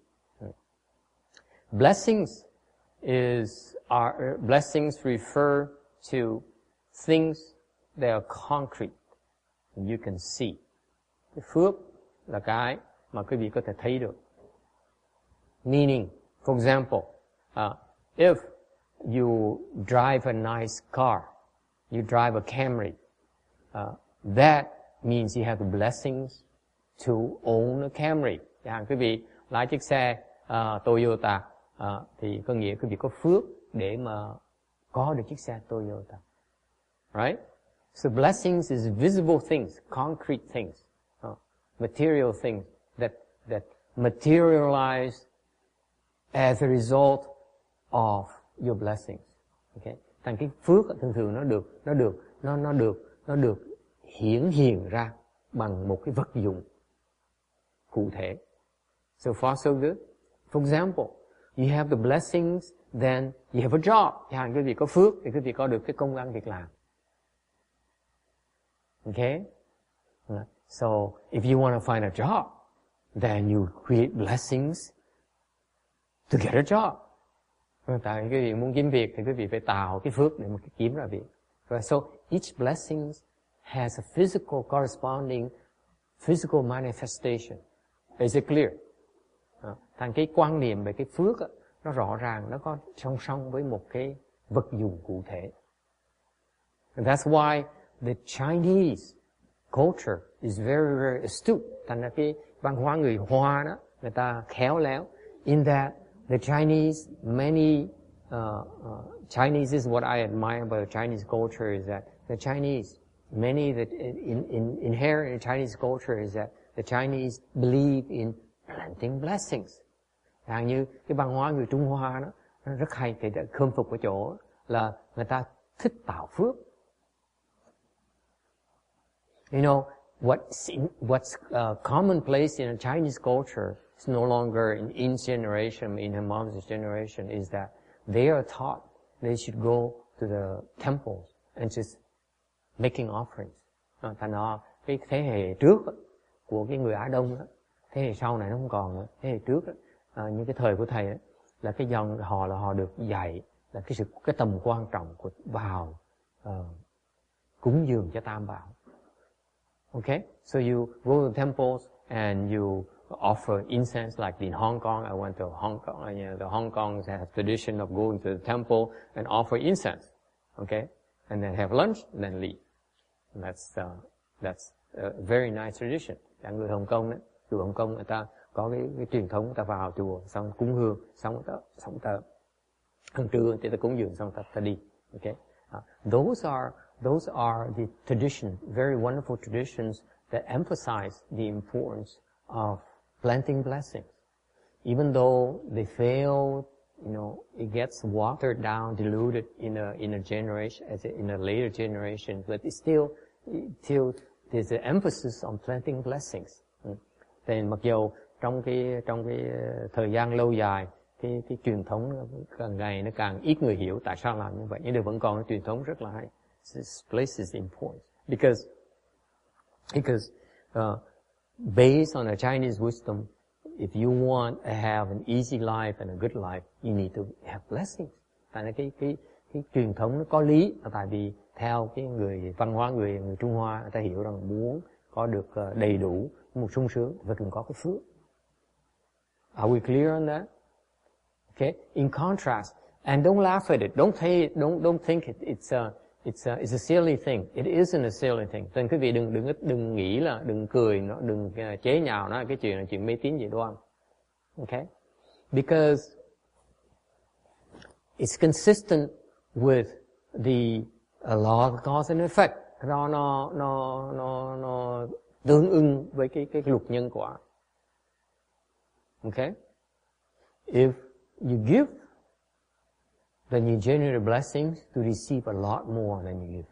Blessings refer to things that are concrete, you can see. Cái phước là cái mà quý vị có thể thấy được. Meaning, for example, if you drive a nice car, you drive a Camry, that means you have the blessings to own a Camry. Chẳng hạn quý vị lái chiếc xe Toyota, thì có nghĩa quý vị có phước để mà có được chiếc xe Toyota. Right? So blessings is visible things, concrete things, material things that materialize as a result of your blessings. Okay? Thành cái phước thường nó được hiển hiện ra bằng một cái vật dụng cụ thể. So far so good. For example, you have the blessings, then you have a job. Chẳng hạn quý vị có phước thì quý vị có được cái công ăn việc làm. Okay? So if you want to find a job, then you create blessings to get a job. Tại quý vị muốn kiếm việc thì quý vị phải tạo cái phước để mà kiếm ra việc. So each blessing has a physical corresponding physical manifestation. Is it clear? Thành cái quan niệm về cái phước nó rõ ràng, nó có song song với một cái vật dụng cụ thể. And that's why the Chinese culture is very, very astute. Thành ra cái văn hóa người Hoa đó, người ta khéo léo. In that the Chinese, Chinese is what I admire about the Chinese culture is that the Chinese, many that inherent in Chinese culture is that the Chinese believe in planting blessings. Hàng như cái văn hóa người Trung Hoa đó, nó rất hay, thì khâm phục ở chỗ là người ta thích tạo phước. You know, what's commonplace in a Chinese culture is no longer in In's generation, in her mom's generation, is that they are taught they should go to the temples and just making offerings. Thành ra cái thế hệ trước của cái người Á Đông đó, thế hệ sau này nó không còn nữa. Thế hệ trước đó, như cái thời của thầy đó, là cái dòng họ được dạy là cái tầm quan trọng của vào cúng dường cho Tam Bảo. Okay, so you go to the temples and you offer incense, like in Hong Kong. I went to Hong Kong. The Hong Kongs have a tradition of going to the temple and offer incense. Okay, and then have lunch and then leave. And that's a very nice tradition. Người Hồng Kông đấy, chùa Hồng Kông người ta có cái truyền thống, người ta vào chùa xong cúng hương, xong ta ăn trưa thì ta cúng dường xong ta đi. Okay, those are the traditions, very wonderful traditions that emphasize the importance of planting blessings. Even though they fail, you know, it gets watered down, diluted in a generation, in a later generation, but it's still there's an emphasis on planting blessings. Thì mặc dù trong cái thời gian lâu dài, cái truyền thống càng ngày nó càng ít người hiểu tại sao làm như vậy, nhưng đều vẫn còn cái truyền thống rất là hay. This place is important because based on a Chinese wisdom, if you want to have an easy life and a good life, you need to have blessings. Tại vì cái truyền thống nó có lý, tại vì theo cái văn hóa người Trung Hoa, người ta hiểu rằng muốn có được đầy đủ một sung sướng phải cần có cái phước. Are we clear on that? Okay. In contrast, and don't laugh at it. Don't think it's a silly thing. It isn't a silly thing. Nên quý vị đừng nghĩ là, đừng cười nó, đừng chế nhạo nó cái chuyện là chuyện mê tín dị đoan. Okay? Because it's consistent with the law of cause and effect. Nó tương ưng với cái luật nhân quả. Okay? If you give, then you generate blessings to receive a lot more than you give.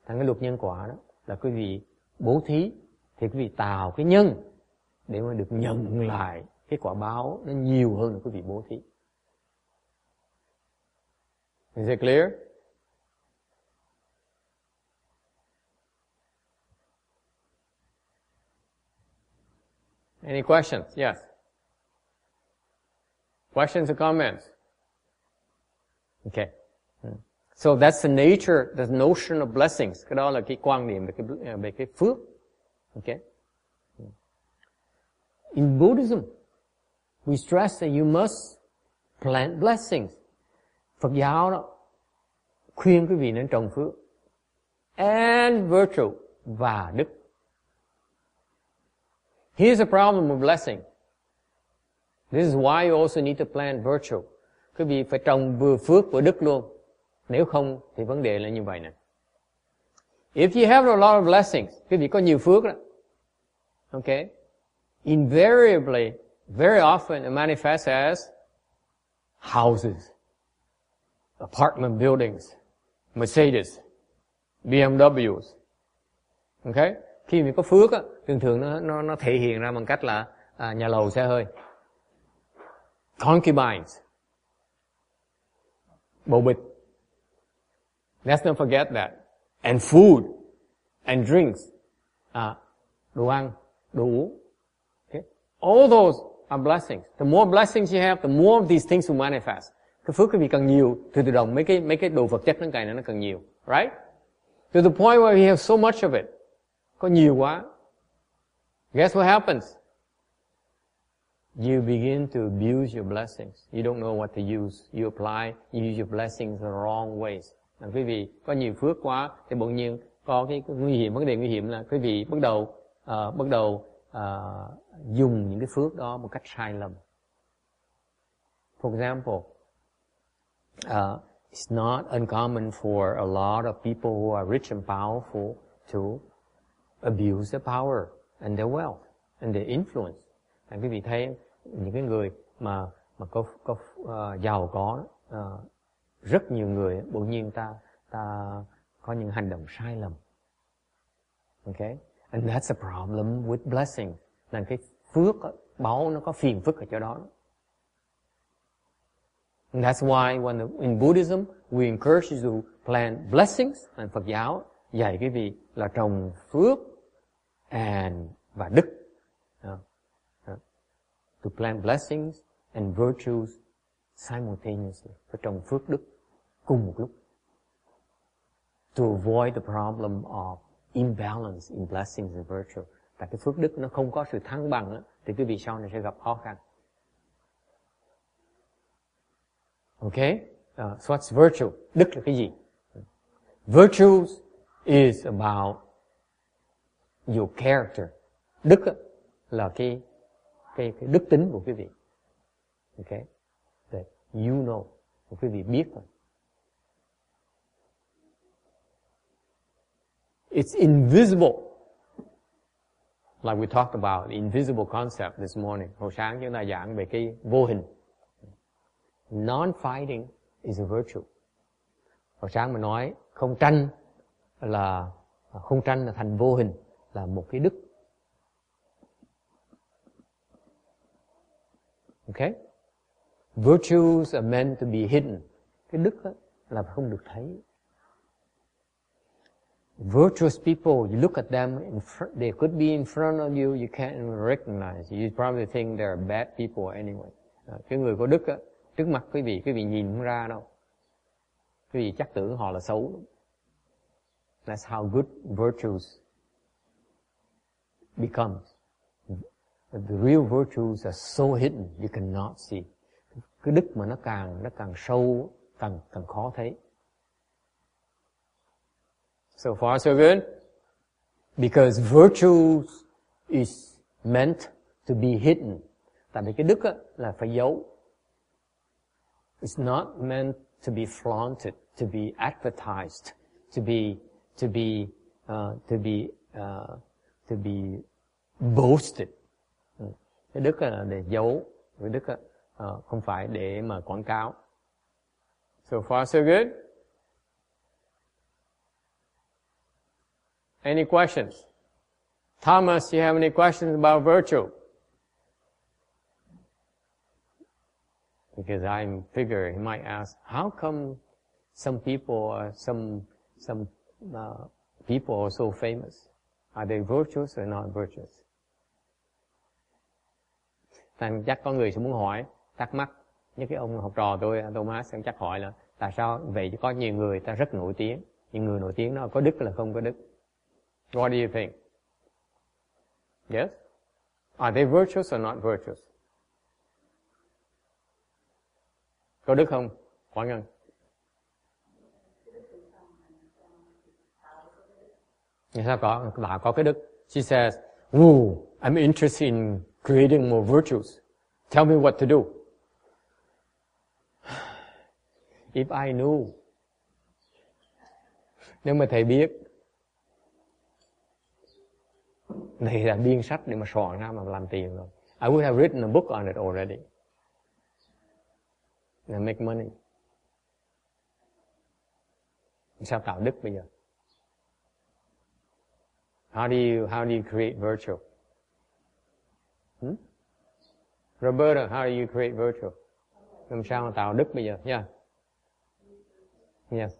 Thành cái luật nhân quả đó là quý vị bố thí thì quý vị tạo cái nhân để mà được nhận lại cái quả báo nó nhiều hơn là quý vị bố thí. Is it clear? Any questions? Yes. Questions or comments? Okay. So that's the nature, the notion of blessings. Cái đó là cái quan niệm về cái phước. Okay. In Buddhism, we stress that you must plant blessings. Phật giáo đó khuyên quý vị nên trồng phước. And virtue, và đức. Here's a problem with blessing. This is why you also need to plant virtue. Quý vị phải trồng vừa phước vừa đức luôn. Nếu không thì vấn đề là như vậy nè. If you have a lot of blessings, quý vị có nhiều phước đó. Okay? Invariably, very often it manifests as houses, apartment buildings, Mercedes, BMWs. Okay? Khi mình có phước á, thường nó thể hiện ra bằng cách là nhà lầu xe hơi, concubines, bầu bịch. Let's not forget that. And food, and drinks, đồ ăn, đồ uống. Okay? All those are blessings. The more blessings you have, the more of these things will manifest. Cái phước quý vị càng nhiều, từ tự động mấy cái đồ vật chất nó càng càng nhiều, right? To the point where we have so much of it. Có nhiều quá. Guess what happens? You begin to abuse your blessings. You don't know what to use. You apply, you use your blessings the wrong ways. Quý vị có nhiều phước quá thì bỗng nhiên có cái nguy hiểm, vấn đề nguy hiểm là quý vị bắt đầu dùng những cái phước đó một cách sai lầm. For example, it's not uncommon for a lot of people who are rich and powerful to abuse their power and their wealth and their influence. Quý vị thấy những cái người mà có giàu có, rất nhiều người bỗng nhiên ta có những hành động sai lầm. Okay? And that's a problem with blessing. Là cái phước, báu nó có phiền phức ở chỗ đó. And that's why in Buddhism we encourage you to plant blessings. And Phật giáo dạy quý vị là trồng phước và đức. To plant blessings and virtues simultaneously. Phải trồng phước đức cùng một lúc. To avoid the problem of imbalance in blessings and virtue. Tại cái phước đức nó không có sự thăng bằng thì quý vị sau này sẽ gặp khó khăn. Okay? So what's virtue? Đức là cái gì? Virtues is about your character. Đức là cái đức tính của quý vị. Okay? That you know. Của quý vị biết rồi. It's invisible. Like we talked about the invisible concept this morning. Hồi sáng chúng ta giảng về cái vô hình. Non-fighting is a virtue. Hồi sáng mình nói không tranh là thành vô hình, là một cái đức. Okay? Virtues are meant to be hidden. Cái đức là không được thấy. Virtuous people, you look at them, they could be in front of you, you can't even recognize. You probably think they're bad people anyway. Cái người có đức trước mặt quý vị nhìn không ra đâu. Quý vị chắc tưởng họ là xấu. That's how good virtues becomes. The real virtues are so hidden you cannot see. Cái đức mà nó càng sâu, càng khó thấy. So far so good? Because virtues is meant to be hidden. Tại vì cái đức là phải giấu. It's not meant to be flaunted, to be advertised, to be boasted. Cái đức là để giấu, cái đức không phải để mà quảng cáo. So far so good? Any questions? Thomas, you have any questions about virtue? Because I figure he might ask, how come some people are so famous? Are they virtuous or not virtuous? Thành chắc có người sẽ muốn hỏi, thắc mắc. Như cái ông học trò tôi, Thomas, chắc hỏi là tại sao vậy có nhiều người ta rất nổi tiếng, những người nổi tiếng đó có đức là không có đức. What do you think? Yes? Are they virtuous or not virtuous? Có đức không? Quảng Ngân. Sao có cái đức? She says, I'm interested in creating more virtues. Tell me what to do. If I knew. Nếu mà thầy biết, thầy đã biên sách để mà soạn ra mà làm tiền rồi. I would have written a book on it already. And make money. Sao tạo đức bây giờ? How do you create virtue? Roberta, how do you create virtue? Làm sao mà tạo đức bây giờ? Yeah. Yes.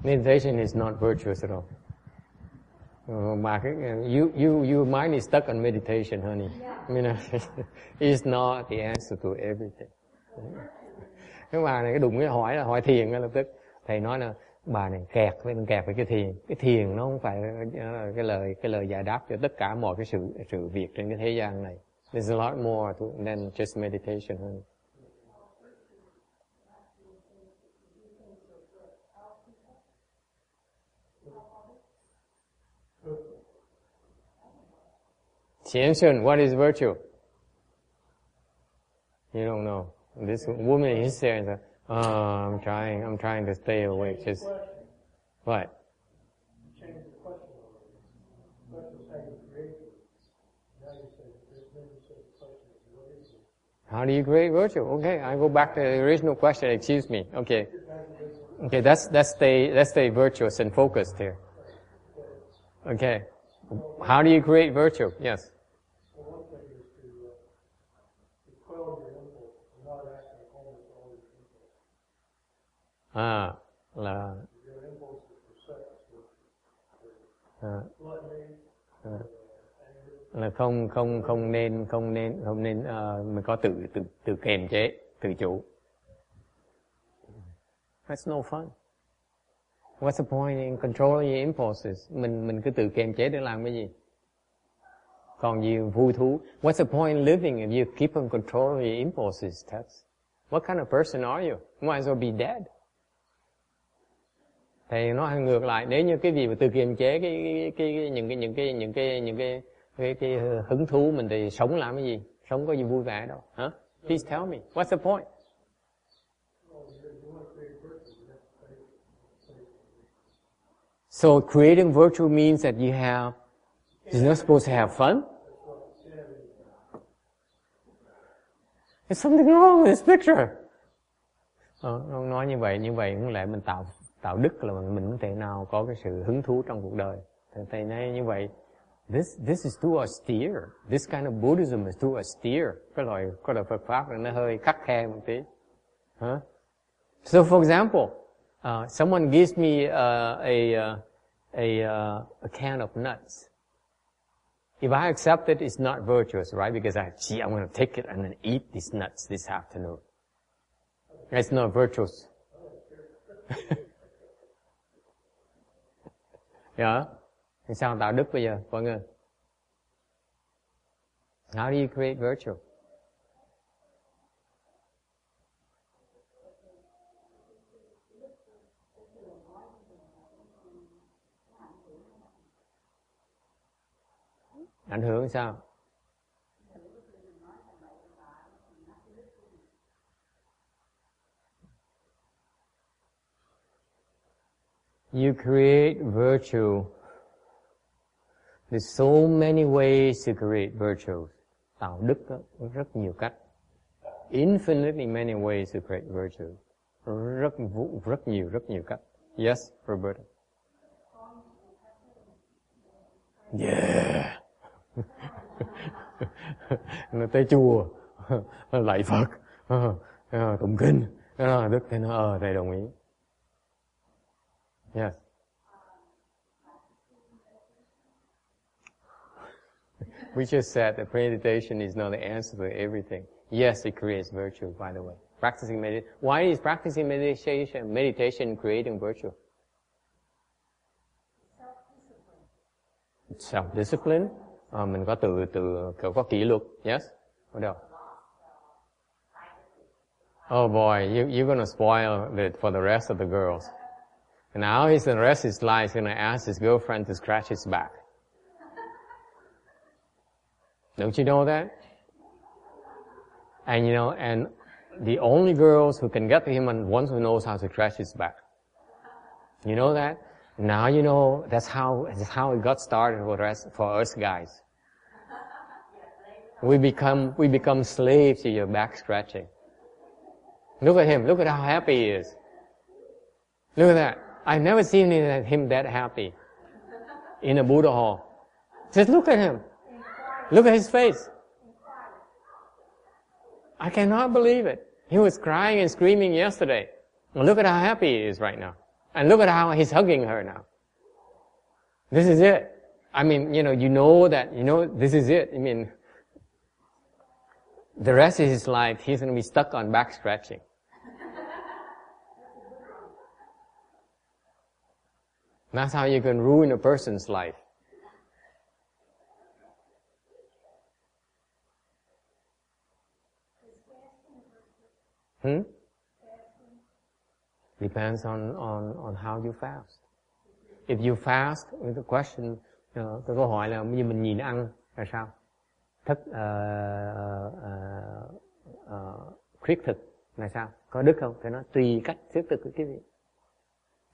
Meditation is not virtuous at all. Your mind is stuck on meditation, honey. I mean, it's not the answer to everything. Cái bà này cái đụng cái hỏi thiền ngay lập tức. Thầy nói là bà này kẹt với cái thiền. Cái thiền nó không phải cái lời giải đáp cho tất cả mọi cái sự việc trên cái thế gian này. There's a lot more than just meditation, honey. Xianshun, what is virtue? You don't know. This woman is there and says, I'm trying to stay awake. Just what? How do you create virtue? Okay, I go back to the original question. Excuse me. Okay, let's stay virtuous and focused here. Okay, how do you create virtue? Yes. Là không nên mình có tự kiềm chế, tự chủ. That's no fun. What's the point in controlling your impulses? Mình cứ tự kiềm chế để làm cái gì? Còn gì vui thú? What's the point in living if you keep on controlling your impulses? What kind of person are you? You might as well be dead. Thầy nói ngược lại, nếu như cái gì mà tự kiềm chế cái hứng thú mình thì sống làm cái gì? Sống có gì vui vẻ đâu, hả? Please tell me, what's the point? So creating virtue means that you're not supposed to have fun? There's something wrong with this picture. Ông nói như vậy không lẽ mình tạo đức là mình không thể nào có cái sự hứng thú trong cuộc đời. Thầy nói như vậy, this is too austere. This kind of Buddhism is too austere. Cái loại Phật pháp này nó hơi khắt khe một tí. Huh? So for example, someone gives me a can of nuts. If I accept it, it's not virtuous, right? Because I'm going to take it and then eat these nuts this afternoon. It's not virtuous. Yeah. Thì sao tạo đức bây giờ, mọi người? How do you create virtue? Ảnh hưởng sao? You create virtue. There's so many ways to create virtue. Tạo đức đó, rất nhiều cách. Infinitely many ways to create virtue. Rất nhiều cách. Yes, Roberta. Yeah. Nó tới chùa, lạy Phật, tụng kinh, đức thì nó thầy đồng ý. Yes. We just said that meditation is not the answer to everything. Yes, it creates virtue, by the way. Practicing meditation. Why is practicing meditation creating virtue? Self-discipline. Mình có có kỷ luật. Yes? What else? Oh boy, you're going to spoil it for the rest of the girls. And now the rest of his life, he's going to ask his girlfriend to scratch his back. Don't you know that? And and the only girls who can get to him are ones who knows how to scratch his back. You know that? Now you know that's how it got started for us guys. We become slaves to your back scratching. Look at him. Look at how happy he is. Look at that. I've never seen him that happy in a Buddha hall. Just look at him. Look at his face. I cannot believe it. He was crying and screaming yesterday. And look at how happy he is right now. And look at how he's hugging her now. This is it. I mean, this is it. I mean, the rest of his life, he's going to be stuck on back scratching. That's how you can ruin a person's life. Depends on how you fast. If you fast, the question, cái câu hỏi là như mình nhìn ăn là sao? Khuyết thực là sao? Có đức không? Thì nó tùy cách khuyết thực của quý vị.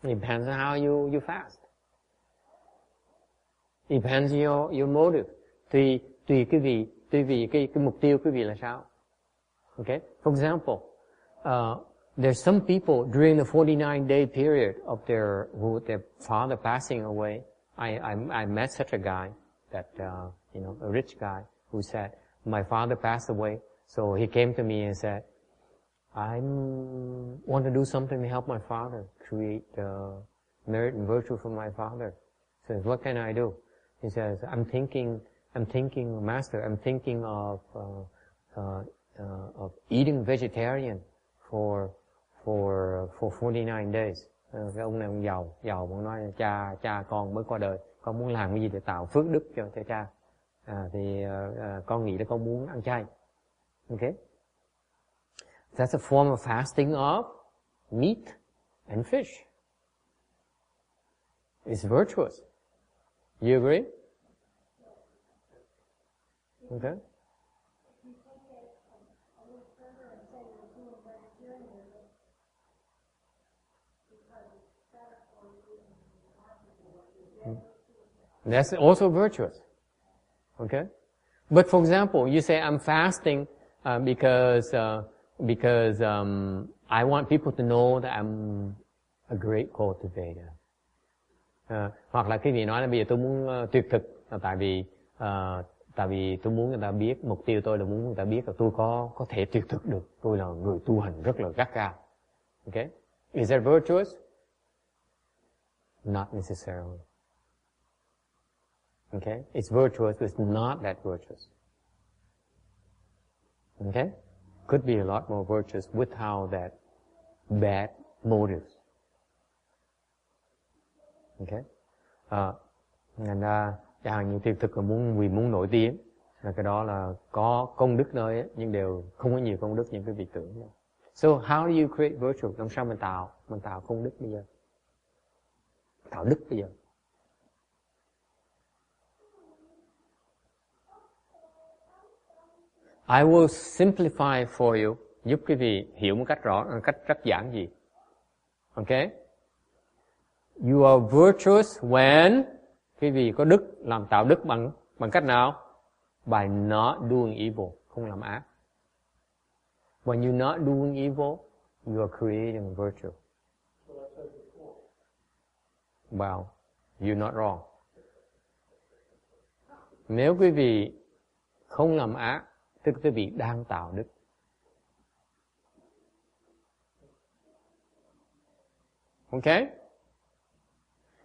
Depends on how you fast. Depends your motive. Tùy quý vị, cái mục tiêu quý vị là sao? Okay? For example, there's some people during the 49-day period of their father passing away. I met such a guy that a rich guy who said, my father passed away, so he came to me and said, I want to do something to help my father, create merit and virtue for my father. He says, what can I do? He says, I'm thinking, Master, I'm thinking of eating vegetarian for 49 days. Cái ông này ông giàu ông nói cha con mới qua đời, con muốn làm cái gì để tạo phước đức cho cha. Con nghĩ là con muốn ăn chay. Okay? That's a form of fasting of meat and fish. It's virtuous. You agree? Okay? That's also virtuous. Okay? But for example, you say, I'm fasting because I want people to know that I'm a great cultivator. Hoặc là cái vị nói là bây giờ tôi muốn tuyệt thực là tại vì tôi muốn người ta biết, mục tiêu tôi là muốn người ta biết là tôi có thể tuyệt thực được. Tôi là người tu hành rất là gắt gao. Okay? Is that virtuous? Not necessarily. Okay? It's virtuous, but it's not that virtuous. Okay? Could be a lot more virtuous without that bad motives. Okay? Thành ra, chẳng hạn như tuyệt thực là vì muốn nổi tiếng, là cái đó là có công đức nơi ấy, nhưng đều không có nhiều công đức những cái vị tưởng. So how do you create virtue? Làm sao mình tạo công đức bây giờ? Tạo đức bây giờ. I will simplify for you, giúp quý vị hiểu một cách rất giản dị. Okay? You are virtuous when quý vị có đức, làm tạo đức bằng cách nào? By not doing evil, không làm ác. When you're not doing evil, you are creating virtue. Well, you're not wrong. Nếu quý vị không làm ác, tức quý vị đang tạo đức. Okay?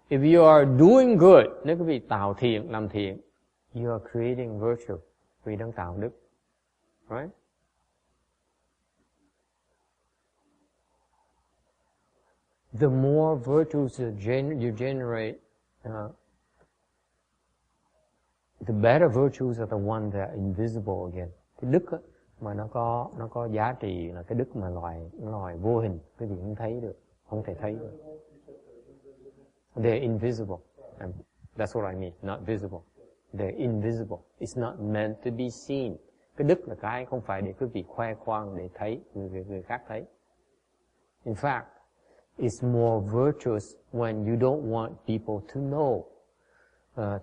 If you are doing good, nếu quý vị tạo thiện, làm thiện, You are creating virtue. Vì đang tạo đức. Right? The more virtues you generate, the better virtues are the ones that are invisible again. Cái đức á, mà nó có giá trị là cái đức mà loài vô hình, cái gì không thấy được, không thể thấy được. They're invisible. And that's what I mean, not visible. They're invisible. It's not meant to be seen. Cái đức là cái không phải để quý vị khoe khoang để thấy, người khác thấy. In fact, it's more virtuous when you don't want people to know.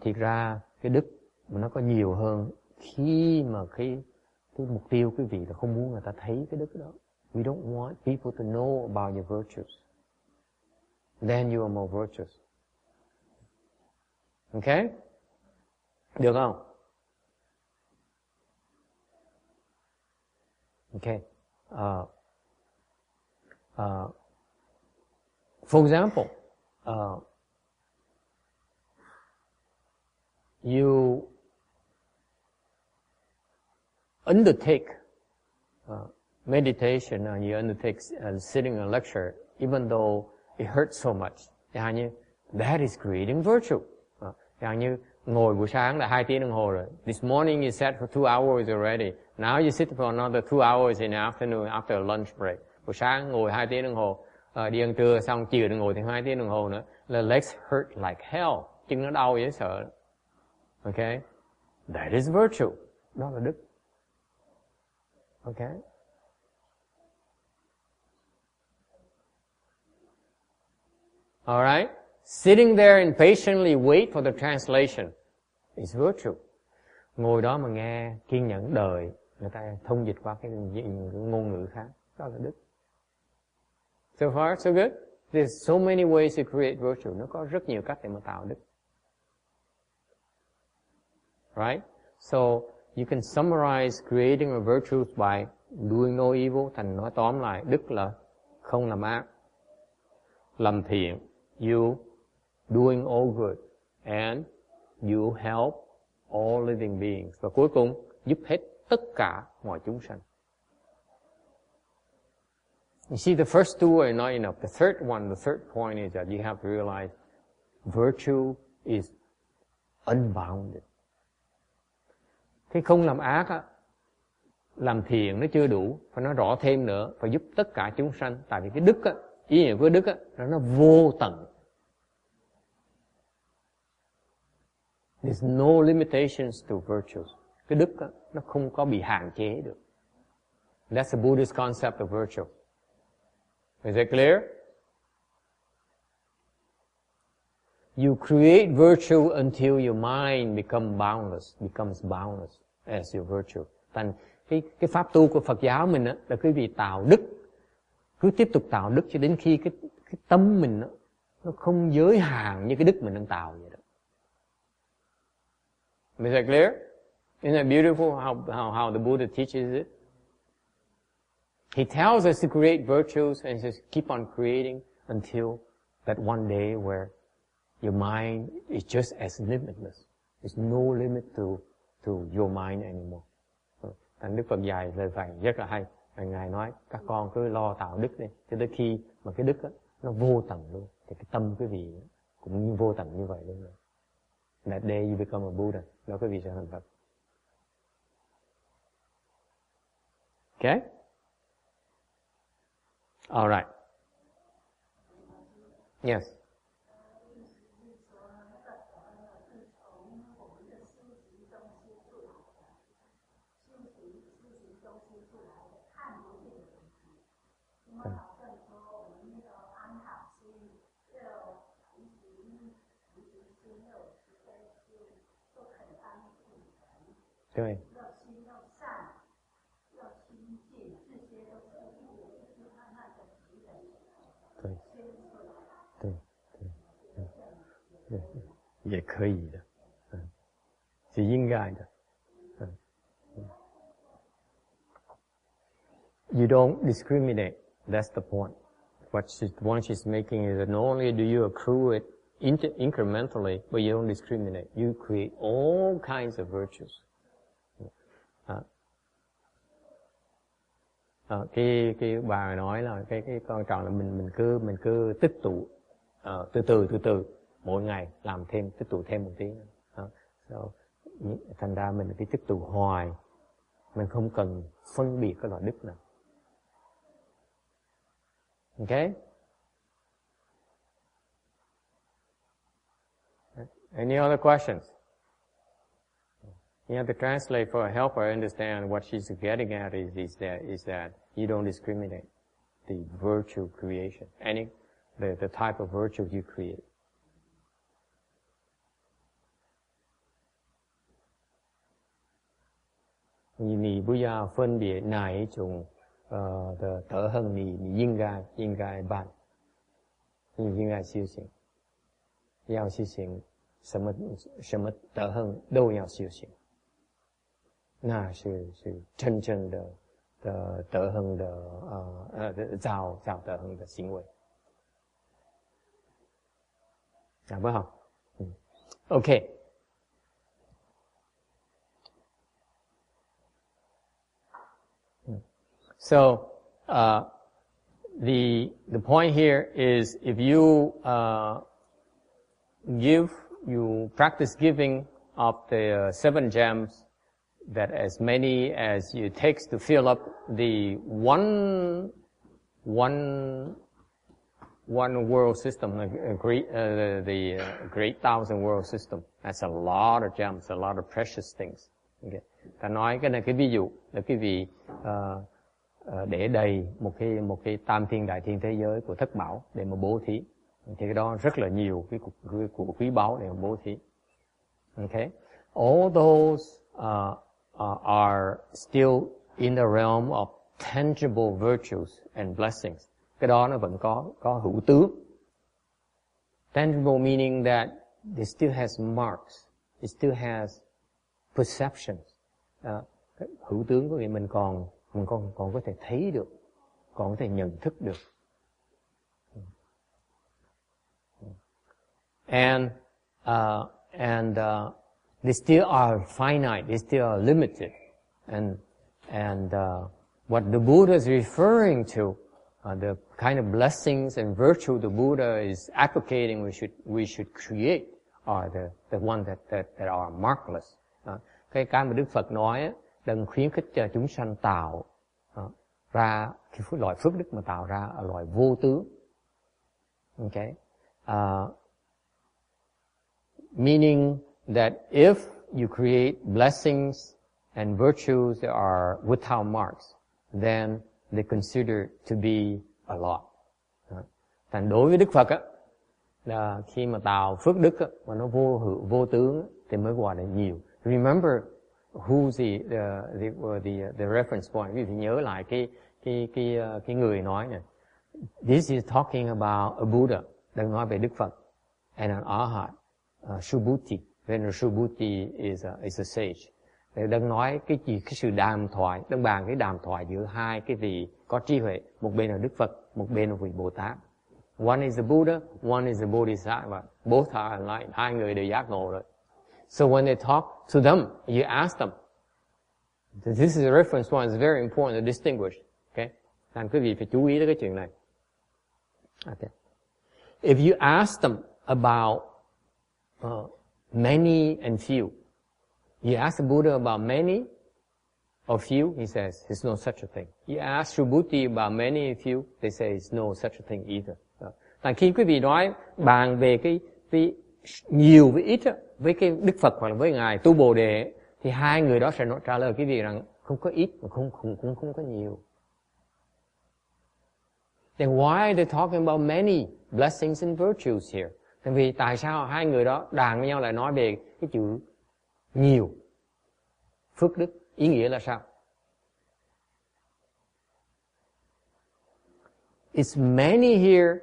Thiệt ra cái đức mà nó có nhiều hơn khi mà cái mục tiêu quý vị là không muốn người ta thấy cái đức đó. We don't want people to know about your virtues. Then you are more virtuous. Okay? Được không? Okay. For example, you undertake meditation and you undertake sitting in a lecture, even though it hurts so much. Chẳng như, that is creating virtue. Chẳng như, ngồi buổi sáng là 2 tiếng đồng hồ rồi. This morning you sat for 2 hours already. Now you sit for another 2 hours in the afternoon after a lunch break. Buổi sáng ngồi 2 tiếng đồng hồ. Đi ăn trưa xong chiều đi ngồi thêm 2 tiếng đồng hồ nữa. The legs hurt like hell. Chân nó đau dễ sợ. Okay? That is virtue. Đó là đức. Okay? Alright? Sitting there and patiently wait for the translation is virtue. Ngồi đó mà nghe kiên nhẫn đợi người ta thông dịch qua cái ngôn ngữ khác. Đó là đức. So far, so good? There's so many ways to create virtue. Nó có rất nhiều cách để mà tạo đức. Right? So, you can summarize creating a virtue by doing no evil. Thành nói tóm lại, đức là không làm ác. Làm thiện. You doing all good. And you help all living beings. Và cuối cùng, giúp hết tất cả mọi chúng sanh. You see, the first two are not enough. The third point is that you have to realize virtue is unbounded. Cái không làm ác á, làm thiện nó chưa đủ, phải nói rõ thêm nữa, phải giúp tất cả chúng sanh. Tại vì cái đức á, ý nghĩa của đức á, nó vô tận. There's no limitations to virtues. Cái đức á, nó không có bị hạn chế được. That's the Buddhist concept of virtue. Is that clear? You create virtue until your mind becomes boundless as your virtue. Thành cái pháp tu của Phật giáo mình á, là quý vị tạo đức, cứ tiếp tục tạo đức cho đến khi cái tâm mình á, nó không giới hạn như cái đức mình đang tạo vậy đó. Is that clear? Isn't that beautiful how the Buddha teaches it? He tells us to create virtues and just keep on creating until that one day where your mind is just as limitless. There's no limit to your mind anymore. Thành Đức Phật dạy lời dạy rất là hay. Ngài nói các con cứ lo tạo đức đi, cho tới khi mà cái đức á, nó vô tận luôn, thì cái tâm quý vị cũng như vô tận như vậy luôn rồi. That day you become a Buddha. Đó quý vị sẽ thành Phật. Okay? All right. Yes. Good. Vậy 可以的，是应该的。You don't discriminate. That's the point. What she's making is that not only do you accrue it incrementally, but you don't discriminate. You create all kinds of virtues. Cái bà nói là cái con trò là mình cứ tích tụ từ từ mỗi ngày làm thêm, tích tụ thêm một tí nữa. Thành ra mình phải tích tụ hoài, mình không cần phân biệt cái loại đức nào. Okay? Any other questions? You have to translate for a helper understand what she's getting at is that you don't discriminate the virtue creation, the type of virtue you create. Ni bu ya phân biệt哪一种的德行你应该办，你应该修行，要修行什么德行都要修行。那是真正的德行的造德行的行为，好不好？OK。So the point here is if you practice giving of the 7 gems, that as many as it takes to fill up the one world system, the great thousand world system. That's a lot of gems, a lot of precious things. Okay. Ta nói cái này cái ví dụ là quý vị để đầy một cái tam thiên đại thiên thế giới của thất bảo để mà bố thí, thì cái đó rất là nhiều cái của quý báu để mà bố thí. Okay, all those are still in the realm of tangible virtues and blessings. Cái đó nó vẫn có hữu tướng. Tangible meaning that it still has marks, it still has perceptions. Hữu tướng của mình còn có thể thấy được, còn có thể nhận thức được. And they still are finite, they still are limited. And what the Buddha is referring to, the kind of blessings and virtue the Buddha is advocating we should create are the ones that are markless. Cái mà Đức Phật nói, đừng khuyến khích cho chúng sanh tạo ra cái loại phước đức mà tạo ra ở loại vô tướng. Okay, meaning that if you create blessings and virtues that are without marks, then they consider to be a lot. Thành đối với Đức Phật á, là khi mà tạo phước đức á, mà nó vô tướng á, thì mới gọi là nhiều. Remember who's the reference point. Quý vị nhớ lại cái người nói này. This is talking about a Buddha. Đang nói về Đức Phật and an Arhat, Subhuti. When Subhuti is a sage. Đang nói cái sự đàm thoại, đang bàn cái đàm thoại giữa hai cái vị có trí huệ. Một bên là Đức Phật, một bên là vị Bồ Tát. One is a Buddha, one is a Bodhisattva. Both are enlightened. Hai người đều giác ngộ rồi. So when they talk to them, you ask them. This is a reference point. It's very important to distinguish. Okay? Nên quý vị phải chú ý tới cái chuyện này. Okay. If you ask them about many and few, you ask the Buddha about many or few, he says, there's no such a thing. You ask Subhuti about many and few, they say, it's no such a thing either. Tại khi quý vị nói bàn về cái nhiều với ít á, với cái Đức Phật hoặc là với Ngài Tu Bồ Đề, thì hai người đó sẽ trả lời quý vị rằng không có ít mà cũng không có nhiều. Then why are they talking about many blessings and virtues here? Tại vì tại sao hai người đó đàn với nhau lại nói về cái chữ nhiều phước đức? Ý nghĩa là sao? It's many here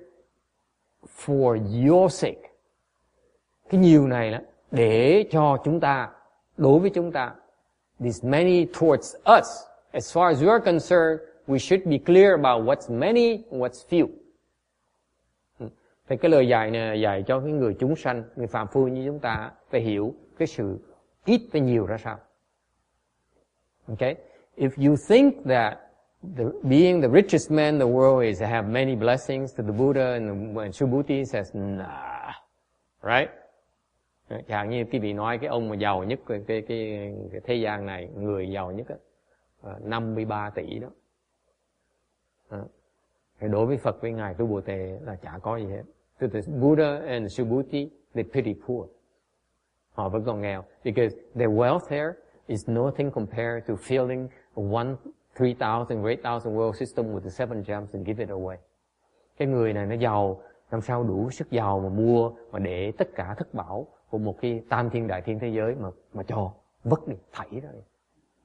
for your sake. Cái nhiều này là để cho chúng ta, đối với chúng ta. This many towards us. As far as you are concerned, we should be clear about what's many and what's few. Thì cái lời dạy này dạy cho cái người chúng sanh, người phàm phu như chúng ta phải hiểu cái sự ít và nhiều ra sao. Okay? If you think that being the richest man in the world is to have many blessings, to the Buddha and Subhuti says, nah, right? Chẳng như quý vị nói cái ông mà giàu nhất cái thế gian này, người giàu nhất 53 tỷ đó. Thì đối với Phật với Ngài Tu Bồ Tề là chả có gì hết. To the Buddha and Subhuti, they pretty poor. Họ vẫn còn nghèo. Because their wealth there is nothing compared to filling 3,000 or 8,000 world system with the 7 gems and give it away. Cái người này nó giàu, làm sao đủ sức giàu mà mua, mà để tất cả thất bảo của một cái tam thiên đại thiên thế giới mà cho vất đi, thảy ra đi.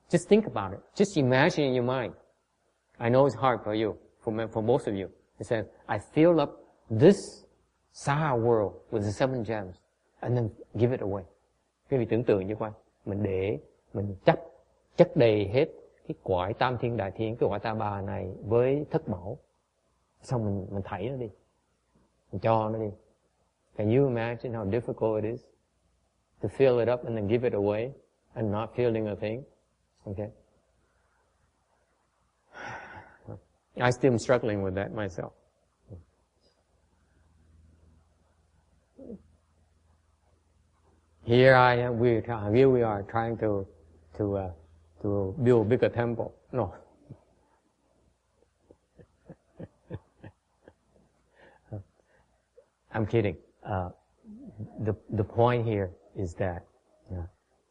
Just think about it. Just imagine in your mind. I know it's hard for you, for most of you. It says, I fill up this Saha world with the 7 gems and then give it away. Quý vị tưởng tượng như vậy. Mình chất đầy hết cái cõi tam thiên đại thiên, cái cõi ta bà này với thất bảo. Xong mình thảy nó đi. Mình cho nó đi. Can you imagine how difficult it is to fill it up and then give it away and not feeling a thing? Okay. I still am struggling with that myself. Here we are trying to build a bigger temple. No. I'm kidding. The point here is that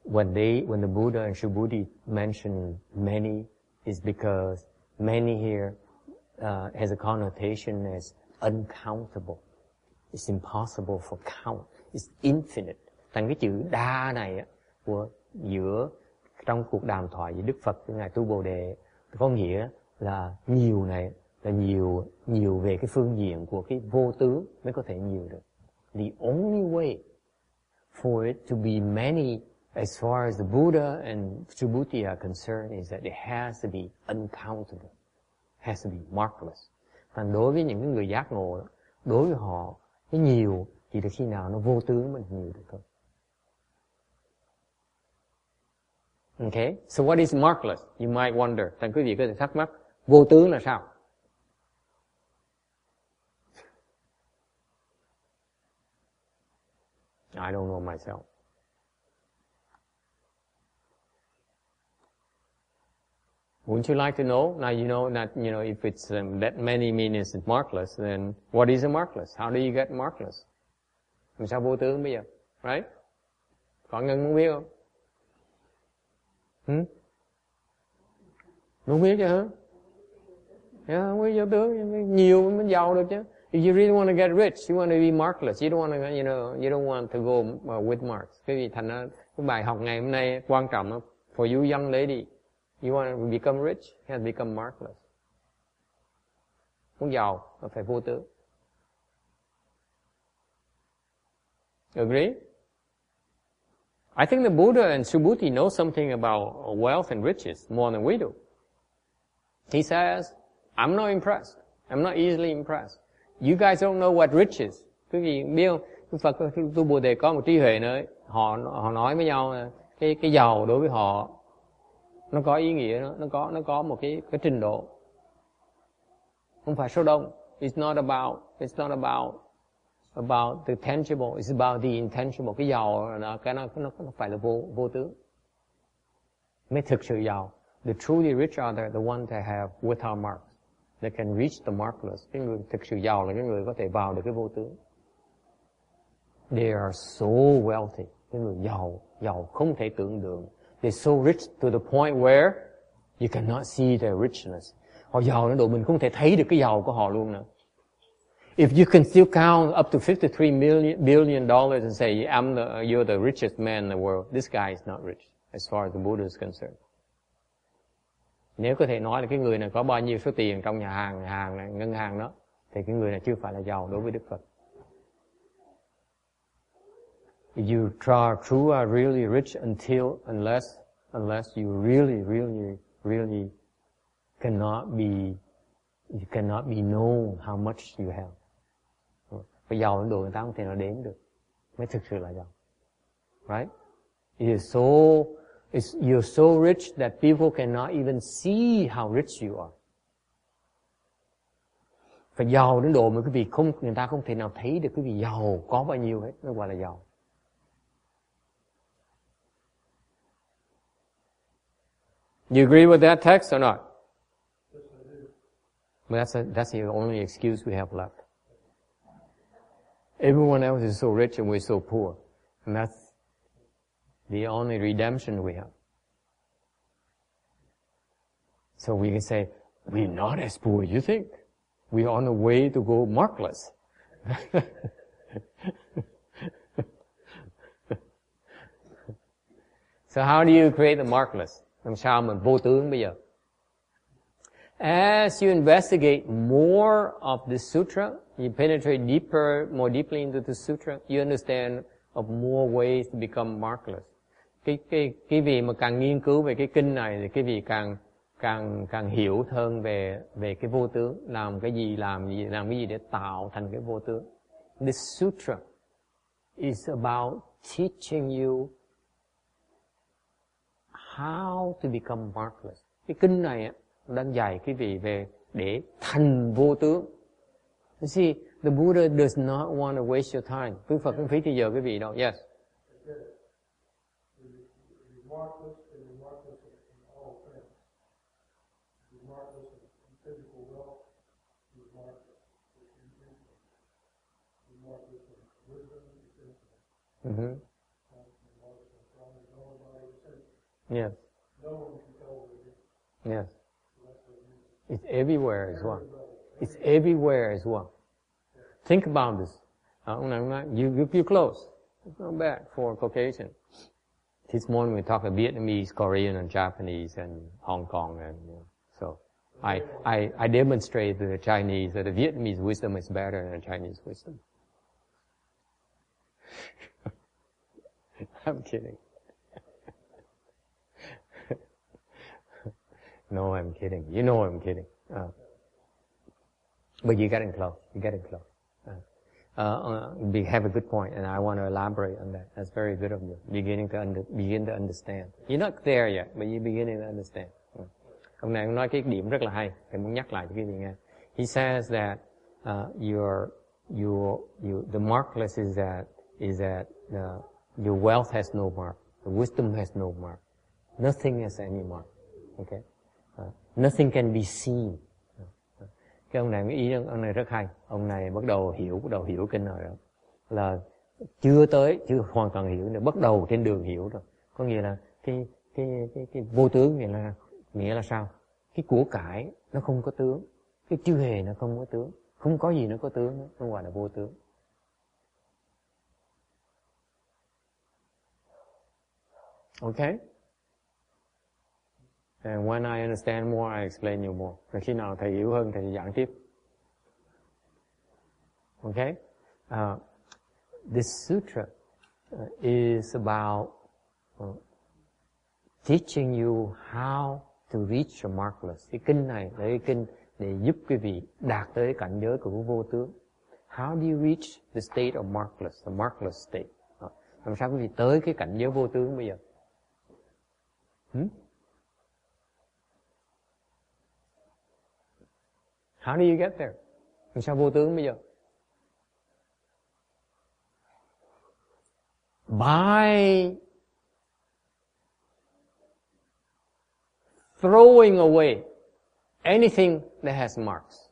when the Buddha and Subhuti mention many, is because many here has a connotation as uncountable. It's impossible for count. It's infinite. Thành cái chữ đa này của trong cuộc đàm thoại giữa Đức Phật với Ngài Tu Bồ Đề có nghĩa là nhiều này là nhiều về cái phương diện của cái vô tướng mới có thể nhiều được. The only way for it to be many as far as the Buddha and Subhuti are concerned is that it has to be uncountable, has to be markless. Thành đối với những người giác ngộ, đối với họ cái nhiều chỉ được khi nào nó vô tướng mới nhiều được thôi. Okay, so what is markless? You might wonder. Thành quý vị có thể thắc mắc, vô tướng là sao? I don't know myself. Wouldn't you like to know? Now you know that, if it's that many meanings is markless, then what is a markless? How do you get markless? Làm sao vô tướng bây giờ? Right? Có Ngân muốn biết không? Không biết chứ hả? Không biết vô tướng, nhiều mới giàu được chứ. If you really want to get rich, you want to be markless. You don't want to, you don't want to go with marks. Cái gì thành ra cái bài học ngày hôm nay quan trọng for you young lady. You want to become rich, you have to become markless. Muốn giàu, phải vô tướng. Agree? I think the Buddha and Subhuti know something about wealth and riches more than we do. He says, I'm not impressed. I'm not easily impressed. You guys don't know what rich is. Quý vị biết không? Đức Phật Tu Bồ Đề có một trí huệ nữa. Họ nói với nhau là cái giàu đối với họ nó có ý nghĩa, nó có một cái trình độ. Không phải số đông. It's not about the tangible, it's about the intangible. Cái giàu nó phải là vô tướng. Mới thực sự giàu. The truly rich are the ones that have without marks. They can reach the markless. Cái người thực sự giàu là cái người có thể vào được cái vô tướng. They are so wealthy. Cái người giàu không thể tưởng tượng. They're so rich to the point where you cannot see their richness. Họ giàu đến độ mình không thể thấy được cái giàu của họ luôn nữa. If you can still count up to $53 billion and say, you're the richest man in the world, this guy is not rich, as far as the Buddha is concerned. Nếu có thể nói là cái người này có bao nhiêu số tiền trong nhà hàng ngân hàng đó, thì cái người này chưa phải là giàu đối với Đức Phật. You are really rich unless you really cannot be known how much you have. Phải giàu đến độ người ta không thể nào đến được, mới thực sự là giàu. Right? You're so rich that people cannot even see how rich you are. Phải giàu đến độ mà người ta không thể nào thấy được quý vị giàu có bao nhiêu hết, mới gọi là giàu. You agree with that text or not? But that's the only excuse we have left. Everyone else is so rich and we're so poor. And that's the only redemption we have. So we can say, we're not as poor as you think. We're on the way to go markless. So how do you create the markless? Làm sao mình vô tướng bây giờ? As you investigate more of the sutra, you penetrate more deeply into the sutra, you understand of more ways to become markless. Cái vị mà càng nghiên cứu về cái kinh này thì cái vị càng hiểu hơn về cái vô tướng, làm cái gì để tạo thành cái vô tướng. This sutra is about teaching you how to become markless. Cái kinh này đang dạy quý vị về để thành vô tướng. You see, the Buddha does not want to waste your time. Đức Phật không phí thời giờ quý vị đâu. Yes. Mm-hmm. Yes. Yes. It's everywhere as well. It's everywhere as well. Think about this. You're close. It's not bad for Caucasian. This morning we talk about Vietnamese, Korean, and Japanese, and Hong Kong, and so I demonstrate to the Chinese that the Vietnamese wisdom is better than the Chinese wisdom. I'm kidding. No, I'm kidding. You know I'm kidding. But you're getting close. You're getting close. You have a good point, and I want to elaborate on that. That's very good of you. Begin to understand. You're not there yet, but you're beginning to understand. Ông này nói cái điểm rất là hay. Thầy muốn nhắc lại cho quý vị nghe. He says that the markless is that your wealth has no mark. The wisdom has no mark. Nothing has any mark. Okay? Nothing can be seen. Cái ông này ý ông này rất hay. Ông này bắt đầu hiểu kinh rồi đó. Là chưa hoàn toàn hiểu nữa, bắt đầu trên đường hiểu rồi. Có nghĩa là cái vô tướng nghĩa là sao? Cái của cải nó không có tướng, cái chư hề nó không có tướng, không có gì nó có tướng nữa, nó gọi là vô tướng. Okay? And when I understand more, I explain you more. Và khi nào thầy hiểu hơn, thầy giảng tiếp. Okay? This sutra is about teaching you how to reach a markless. Cái kinh này là cái kinh để giúp quý vị đạt tới cảnh giới của vô tướng. How do you reach the state of markless, the markless state? Làm sao quý vị tới cái cảnh giới vô tướng bây giờ? How do you get there? Làm sao vô tướng bây giờ? By throwing away anything that has marks.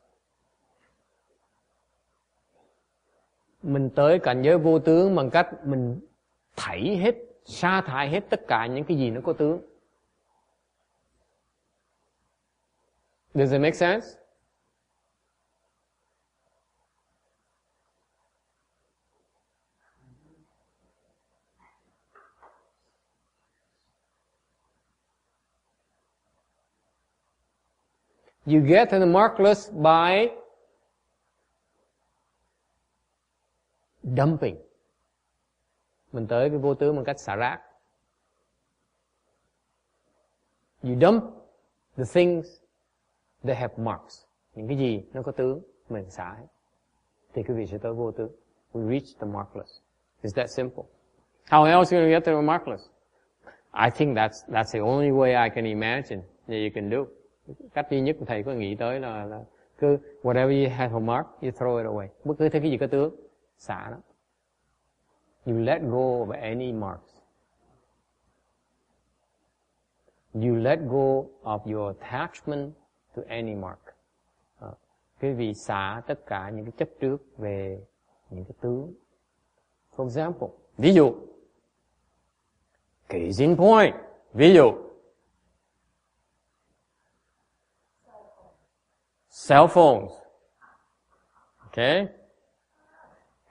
Mình tới cảnh giới vô tướng bằng cách mình sa thải hết tất cả những cái gì nó có tướng. Does it make sense? You get to the markless by dumping. Mình tới cái vô tướng bằng cách xả rác. You dump the things that have marks. Những cái gì nó có tướng, mình xả hết. Thì quý vị sẽ tới vô tướng. we reach the markless. It's that simple. How else are you going to get to the markless? I think that's the only way I can imagine that you can do. Cách duy nhất thầy có nghĩ tới là cứ whatever you have a mark, you throw it away. Bất cứ thấy cái gì có tướng, xả nó. You let go of any marks. You let go of your attachment to any mark. Quý vị xả tất cả những cái chấp trước về những cái tướng. For example, ví dụ, case in point, ví dụ, cell phones, okay,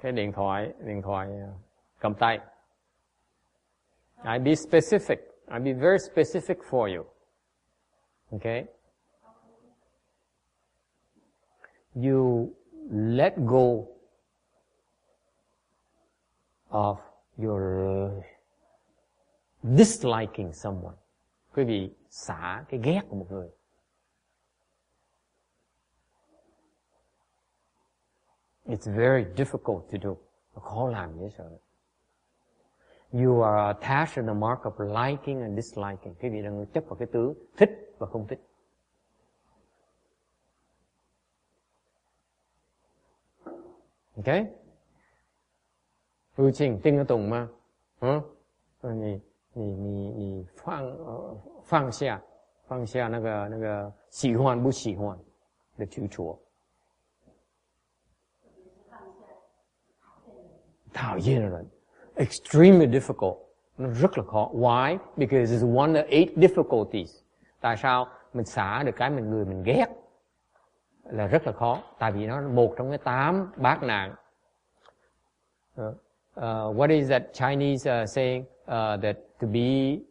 cái điện thoại cầm tay. I'll be specific. I'll be very specific for you. Okay? You let go of your disliking someone. Quý vị xả cái ghét của một người. It's very difficult to do. Nó khó làm dễ sợ. You are attached to the mark of liking and disliking. Quý vị đang chấp vào cái tướng thích và không thích. Okay? 事情听得懂吗？你放下那个喜欢不喜欢的执着。讨厌的人 extremely difficult. Nó rất là khó. Why? Because it's one of 8 difficulties. Tại sao mình xả được cái người mình ghét là rất là khó? Tại vì nó là một trong cái 8 bát nạn. What is that Chinese saying? That to be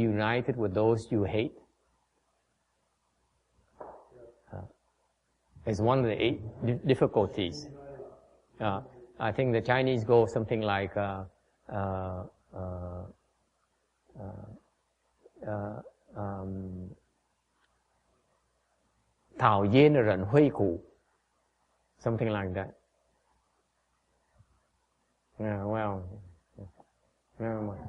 united with those you hate. It's one of the 8 difficulties. I think the Chinese go something like thảo厌的人会苦 something like that. Yeah, well, never mind.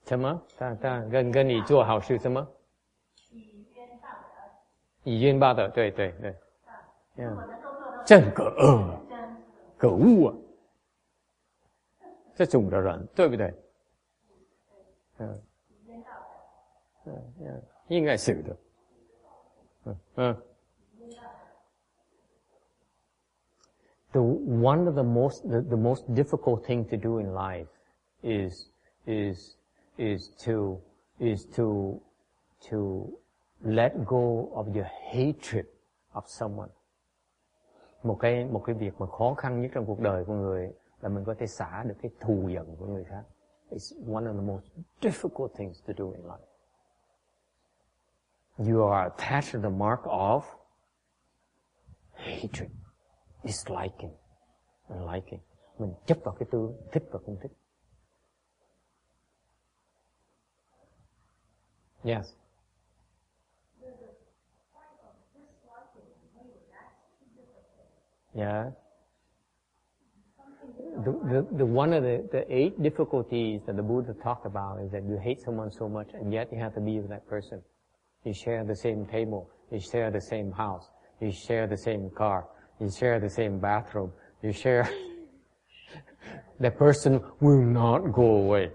什么？跟你做好事什么？以冤报德，对。真可恶，可恶啊！这种的人，对不对？应该是的。One of the most difficult thing to do in life is to let go of your hatred of someone. Một cái việc mà khó khăn nhất trong cuộc đời của người là mình có thể xả được cái thù giận của người khác. It's one of the most difficult things to do in life. You are attached to the mark of hatred, disliking, and liking. Mình chấp vào cái tướng thích và không thích. Yes. Yeah. The one of the 8 difficulties that the Buddha talked about is that you hate someone so much and yet you have to be with that person. You share the same table, you share the same house, you share the same car, you share the same bathroom, you share... That person will not go away.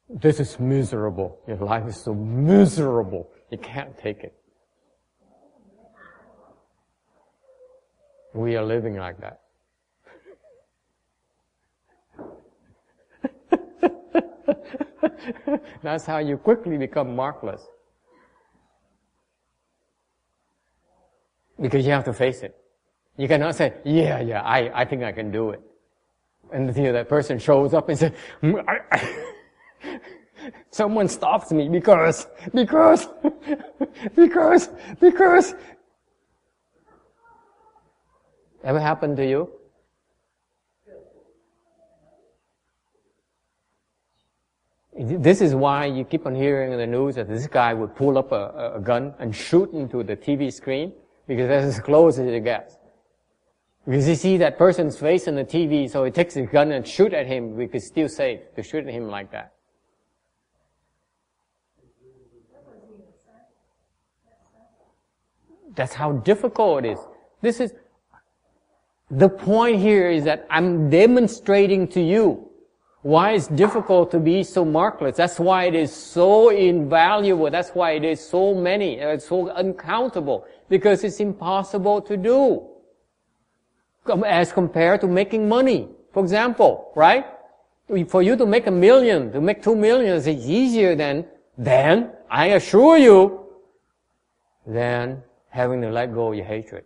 This is miserable. Your life is so miserable. You can't take it. We are living like that. That's how you quickly become markless. Because you have to face it. You cannot say, yeah, I think I can do it. And until that person shows up and says, someone stops me because. Ever happened to you? This is why you keep on hearing in the news that this guy would pull up a gun and shoot into the TV screen, because that's as close as it gets. Because he see that person's face on the TV, so he takes his gun and shoot at him, because it's still safe to shoot at him like that. That's how difficult it is. This is, the point here is that I'm demonstrating to you why it's difficult to be so markless. That's why it is so invaluable. That's why it is so many. It's so uncountable. Because it's impossible to do. As compared to making money. For example, right? For you to make $1 million, to make $2 million is easier than, I assure you, than having to let go of your hatred.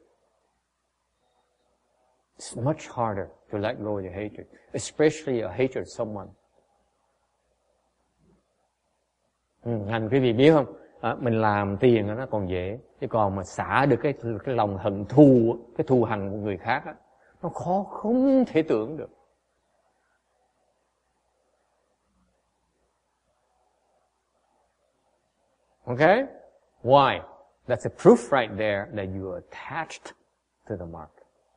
It's much harder to let go of your hatred, especially a hatred of someone. Anh quý vị biết không? Mình làm tiền nó còn dễ, chứ còn mà xả được cái lòng hận thù, cái thù hằn của người khác á, nó khó không thể tưởng được. Okay? Why? That's a proof right there that you are attached to the mark.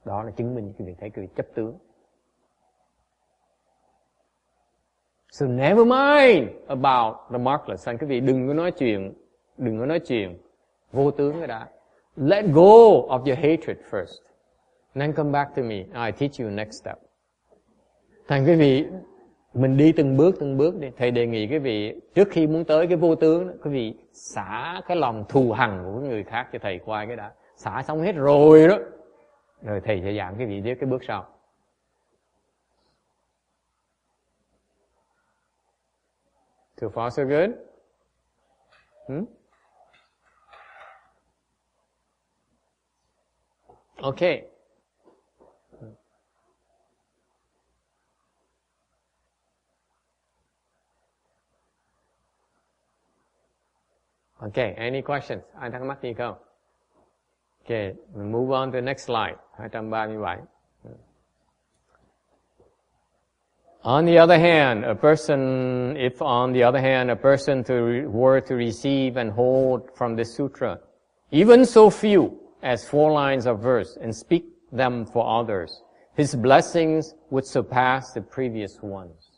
Đó là chứng minh cái việc thấy cái việc chấp tướng. So never mind about the markless. Anh quý vị đừng có nói chuyện vô tướng cái đã. Let go of your hatred first. And then come back to me. I teach you next step. Thành quý vị, mình đi từng bước đi. Thầy đề nghị quý vị, trước khi muốn tới cái vô tướng, quý vị xả cái lòng thù hằn của người khác cho thầy qua cái đã. Xả xong hết rồi đó. Rồi thầy sẽ giảng quý vị tiếp cái bước sau. So far so good? Okay. Okay, any questions? Ai thắc mắc gì không? Okay, we'll move on to the next slide. 237. On the other hand, a person were to receive and hold from this sutra, even so few as 4 lines of verse, and speak them for others, his blessings would surpass the previous ones.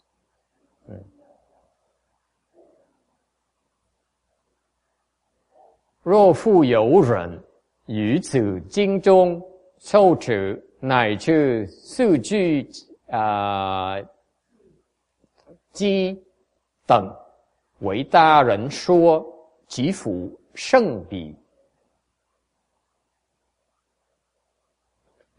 若复有人于此经中受持乃至数句机等为大人说，即复胜彼.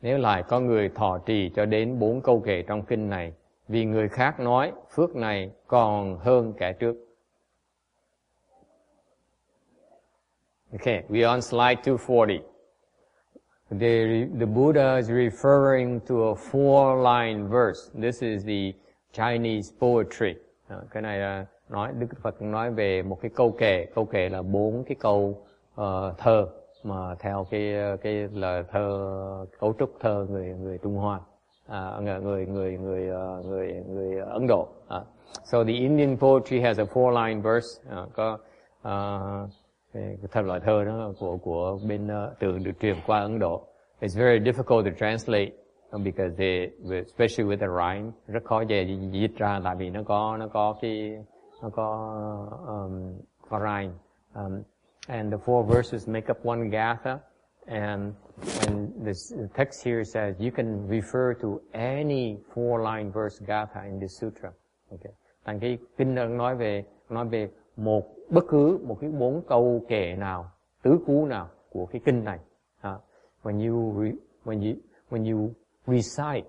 Nếu lại có người thọ trì cho đến 4 câu kệ trong kinh này, vì người khác nói phước này còn hơn kẻ trước. Okay, we are on slide 240. The Buddha is referring to a 4-line verse. This is the Chinese poetry. Cái này nói Đức Phật nói về một cái câu kệ. Câu kệ là 4 cái câu thơ mà theo cái lời thơ, cấu trúc thơ người Trung Hoa, người Ấn Độ. So the Indian poetry has a 4-line verse. Có cái loại thơ đó của bên từ được truyền qua Ấn Độ. It's very difficult to translate because especially with the rhyme, rất khó dịch ra tại vì nó có rhyme. And the 4 verses make up one gatha, and the text here says you can refer to any 4-line verse gatha in this sutra. Okay. Thành cái kinh nói về bất cứ một cái 4 câu kệ nào, tứ cú nào của cái kinh này. When you recite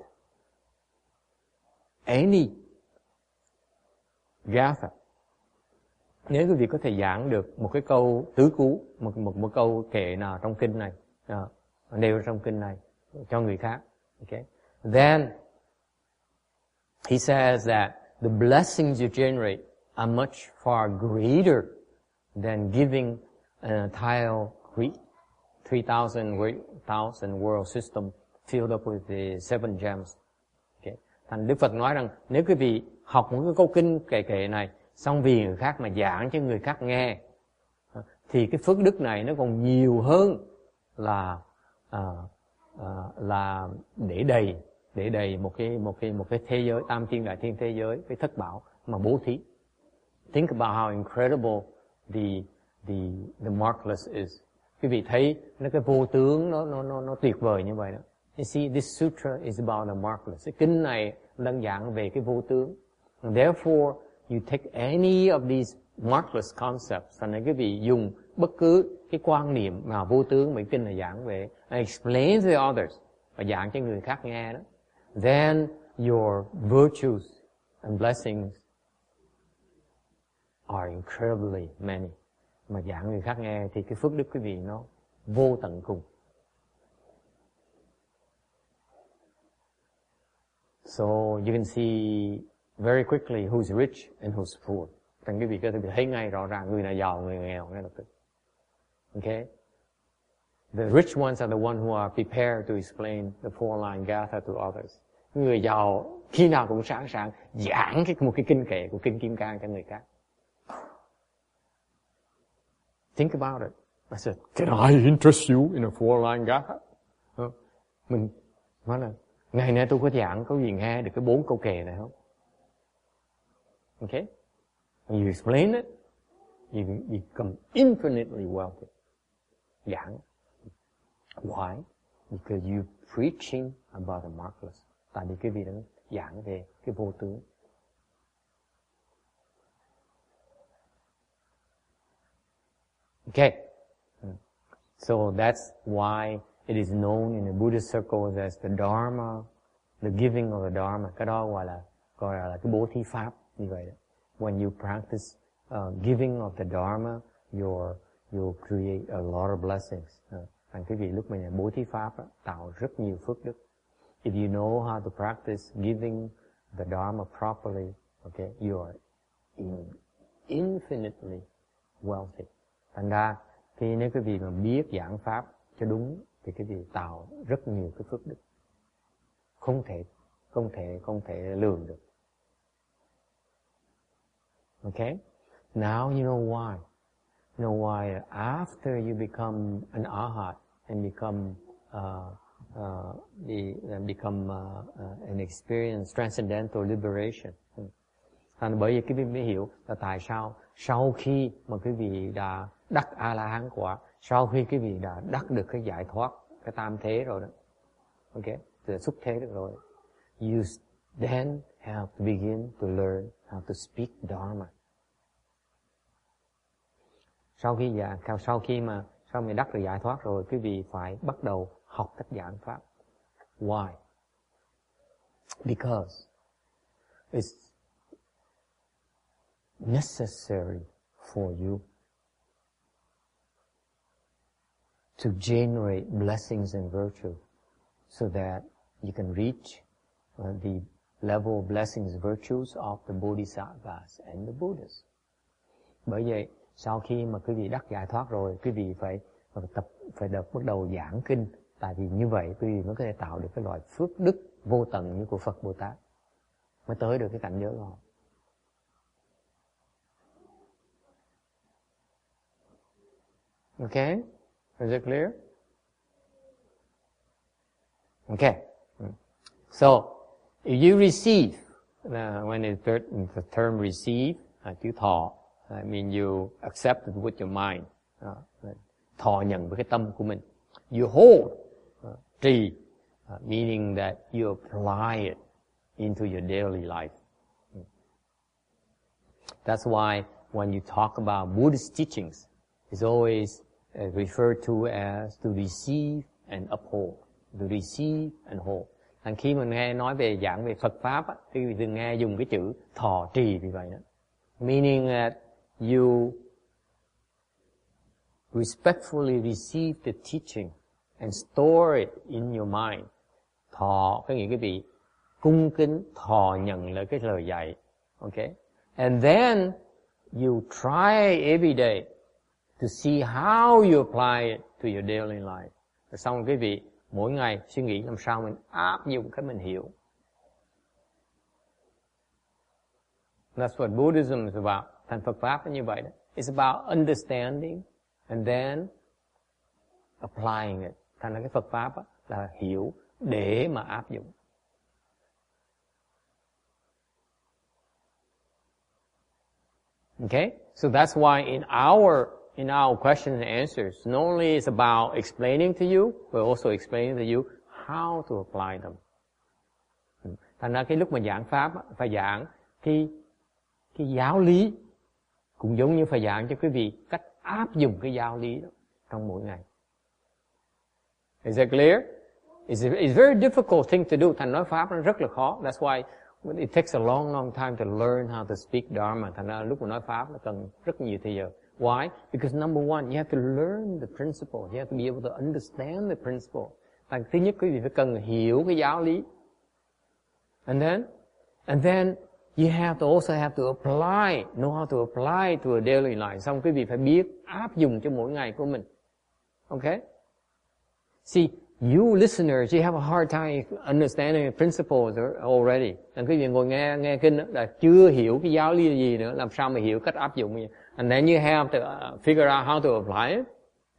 any gatha, nếu quý vị có thể giảng được một cái câu tứ cú, một câu kệ nào trong kinh này, nêu trong kinh này cho người khác, okay, then he says that the blessings you generate are much far greater than giving an entire 3,000 world system filled up with the 7 gems. Okay. Thành Đức Phật nói rằng nếu quý vị học một cái câu kinh kệ này, xong vì người khác mà giảng cho người khác nghe, thì cái phước đức này nó còn nhiều hơn là để đầy một cái thế giới tam thiên đại thiên thế giới, cái thất bảo mà bố thí. Think about how incredible the markless is. Quý vị thấy nó cái vô tướng nó tuyệt vời như vậy đó. You see, this sutra is about the markless. Cái kinh này đang giảng về cái vô tướng. And therefore, you take any of these markless concepts, thành nên quý vị dùng bất cứ cái quan niệm mà vô tướng mà kinh này giảng về, and explain to the others, và giảng cho người khác nghe đó. Then your virtues and blessings are incredibly many. Mà giảng người khác nghe thì cái phước đức quý vị nó vô tận cùng. So you can see very quickly who's rich and who's poor. Thành quý vị có thể thấy ngay rõ ràng người nào giàu, người nghèo ngay lập tức. Okay? The rich ones are the ones who are prepared to explain the four-line gatha to others. Người giàu khi nào cũng sẵn sàng giảng một cái kinh kệ của Kinh Kim Cang cho người khác. Think about it. I said, can I interest you in a four-line gatha? Mình nói là ngày nay tôi có giảng, có gì nghe được cái 4 câu kệ này không? Okay? When you explain it, you become infinitely wealthy. Giảng. Why? Because you're preaching about the markless. Tại vì cái vị đó giảng về cái vô tướng. Okay. So that's why it is known in the Buddhist circles as the Dharma, the giving of the Dharma. Cái đó gọi là cái bố thí pháp như vậy đó. When you practice giving of the Dharma, you'll create a lot of blessings. Thành quý vị lúc mình bố thí pháp đó, tạo rất nhiều phước đức. If you know how to practice giving the Dharma properly, okay, you are infinitely wealthy. Thành ra khi nếu quý vị mà biết giảng pháp cho đúng thì quý vị tạo rất nhiều cái phước đức, không thể lường được. Okay? Now you know why. You know why after you become an arhat and become an experience transcendental liberation. Thành bởi vì quý vị mới hiểu là tại sao sau khi mà quý vị đã đắc A-la-hán quả, sau khi quý vị đã đắc được cái giải thoát, cái tam thế rồi đó, okay, từ xúc thế được rồi, you then have to begin to learn how to speak Dharma. Sau khi mình đắc được giải thoát rồi, quý vị phải bắt đầu học cách giảng pháp. Why? Because it's necessary for you to generate blessings and virtue so that you can reach the level of blessings and virtues of the Bodhisattvas and the Buddhas. Bởi vậy, sau khi mà quý vị đắc giải thoát rồi, quý vị phải bắt đầu giảng kinh. Tại vì như vậy quý vị mới có thể tạo được cái loại phước đức vô tận như của Phật Bồ Tát, mới tới được cái cảnh giới đó. Okay? Is it clear? Okay. So, if you receive, when the term receive, chữ thọ, I mean you accept it with your mind, thọ nhận với cái tâm của mình. You hold, trì, meaning that you apply it into your daily life. That's why when you talk about Buddhist teachings, it's always referred to as to receive and uphold. To receive and hold. Thành khi mình nghe nói về giảng về Phật Pháp á, thì quý vị đừng nghe dùng cái chữ thọ trì vì vậy đó. Meaning that you respectfully receive the teaching and store it in your mind. Thọ có nghĩa quý vị cung kính thọ nhận lại cái lời dạy. Okay? And then you try every day to see how you apply it to your daily life. Rồi xong quý vị Mỗi ngày suy nghĩ làm sao mình áp dụng cái mình hiểu. That's what Buddhism is about. Thành Phật Pháp là như vậy đó. It's about understanding and then applying it. Thành ra cái Phật Pháp là hiểu để mà áp dụng. Okay? So that's why in our questions and answers, not only is about explaining to you, but also explaining to you how to apply them. Thành ra cái lúc mà giảng Pháp, phải giảng cái giáo lý, cũng giống như phải giảng cho quý vị cách áp dụng cái giáo lý đó trong mỗi ngày. Is that clear? It's a very difficult thing to do. Thành nói Pháp nó rất là khó. That's why it takes a long time to learn how to speak Dharma. Thành ra lúc mà nói Pháp nó cần rất nhiều thời giờ. Why? Because number one, you have to learn the principle. You have to be able to understand the principle. Thứ nhất, quý vị phải cần hiểu cái giáo lý. And then you also have to apply, know how to apply to a daily life. Xong quý vị phải biết áp dụng cho mỗi ngày của mình. Okay? See, you listeners, you have a hard time understanding the principles already. Nên quý vị ngồi nghe kinh là chưa hiểu cái giáo lý gì nữa, làm sao mà hiểu cách áp dụng. And then you have to figure out how to apply it.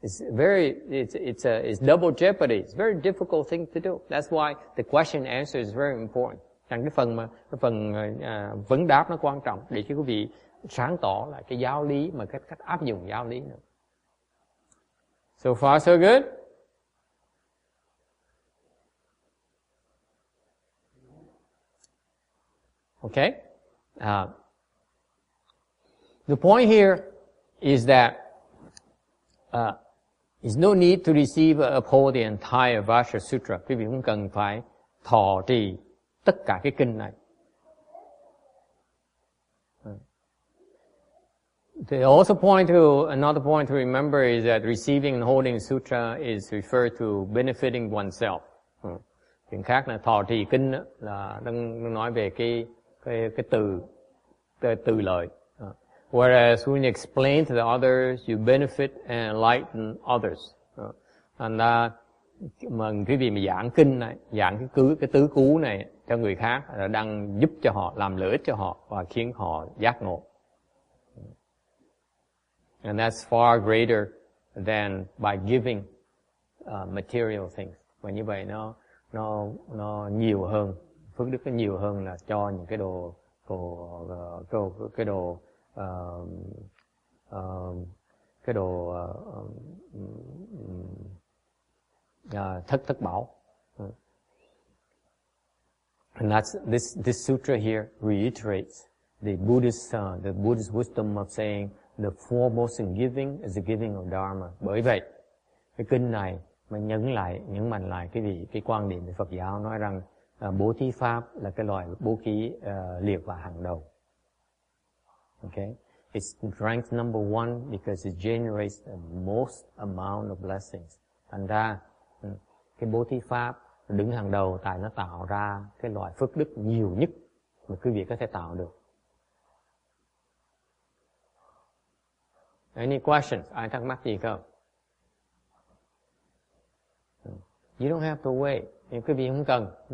It's double jeopardy. It's a very difficult thing to do. That's why the question and answer is very important. Rằng cái phần vấn đáp nó quan trọng để cho quý vị sáng tỏ lại cái giáo lý mà cách áp dụng giáo lý nữa. So far so good. Okay? The point here is that there's no need to receive or uphold the entire Vajra Sutra. Quý vị không cần phải thọ trì tất cả cái kinh này. They also point to, another point to remember is that receiving and holding sutra is referred to benefiting oneself. Chuyện khác là thọ trì kinh là đang nói về cái từ lợi. Whereas when you explain to the others, you benefit and enlighten others. And mà quý vị mà giảng kinh này, giảng cái tứ cứu này cho người khác là đang giúp cho họ, làm lợi ích cho họ và khiến họ giác ngộ. And that's far greater than by giving material things. Và như vậy nó nhiều hơn, phước đức nó nhiều hơn là cho những cái đồ thất bảo. And that's this sutra here reiterates the Buddhist wisdom of saying the foremost in giving is the giving of Dharma. Bởi vậy cái kinh này mà nhấn mạnh lại cái quan điểm của Phật giáo nói rằng bố thí pháp là cái loại bố thí liệt và hàng đầu. Okay, it's ranked number one because it generates the most amount of blessings. Thành ra cái bố thí pháp đứng hàng đầu tại nó tạo ra cái loại phước đức nhiều nhất mà quý vị có thể tạo được. Any questions? Ai thắc mắc gì không? You don't have to wait. Quý vị không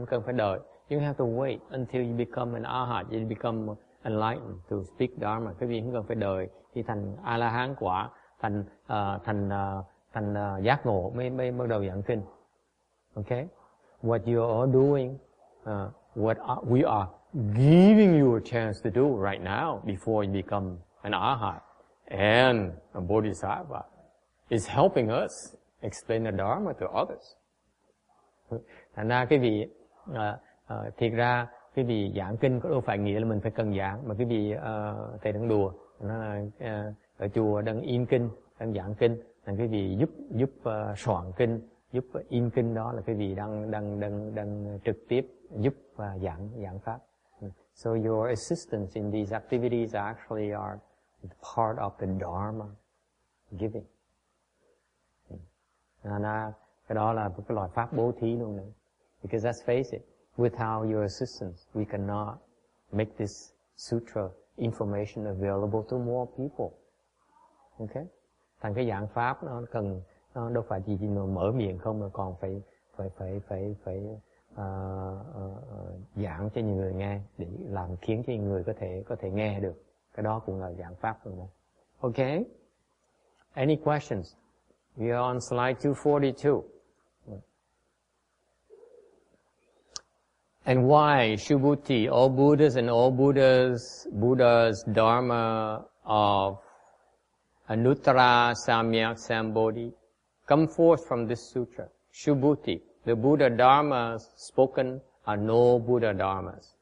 cần phải đợi. You don't have to wait until you become an arhat, you become enlightened to speak Dharma. Quý vị không cần phải đợi khi thành A-la-hán quả, thành giác ngộ mới bắt đầu giảng kinh. Okay? What you are doing, we are giving you a chance to do right now before you become an arhat and a bodhisattva is helping us explain the Dharma to others. Thành ra cái vị thiệt ra cái vị giảng kinh có đâu phải nghĩa là mình phải cần giảng, mà cái vị thầy đang đùa, nó là ở chùa đang in kinh, đang giảng kinh, là cái vị giúp soạn kinh, giúp in kinh, đó là cái vị đang trực tiếp giúp và giảng pháp. So your assistance in these activities actually are part of the Dharma giving. Cái đó là cái loại pháp bố thí luôn nữa. Because let's face it, without your assistance, we cannot make this sutra information available to more people. Okay? Thành cái giảng pháp nó đâu phải chỉ mở miệng không, mà còn giảng cho nhiều người nghe để làm khiến cho người có thể nghe được. Cái đó cũng là giảng pháp rồi. Okay? Any questions? We are on slide 242. And why Subhuti, all Buddhas and all Buddha's Dharma of Anuttara Samyak Sambodhi come forth from this sutra. Subhuti, the Buddha Dharmas spoken are no Buddha Dharmas.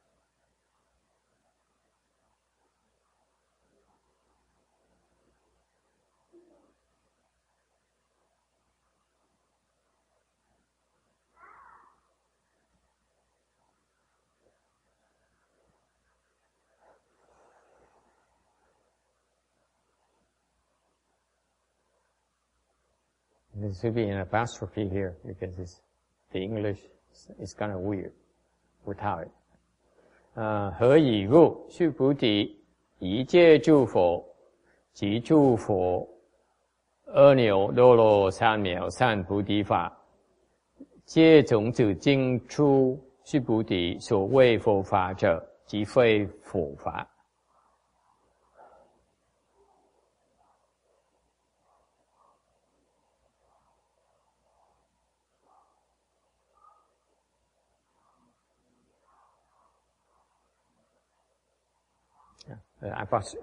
There should be an apostrophe here because the English is kind of weird without it. 何以故？须菩提，一切诸佛，即诸佛阿耨多罗三藐三菩提法，皆从此经出。须菩提，所谓佛法者，即非佛法。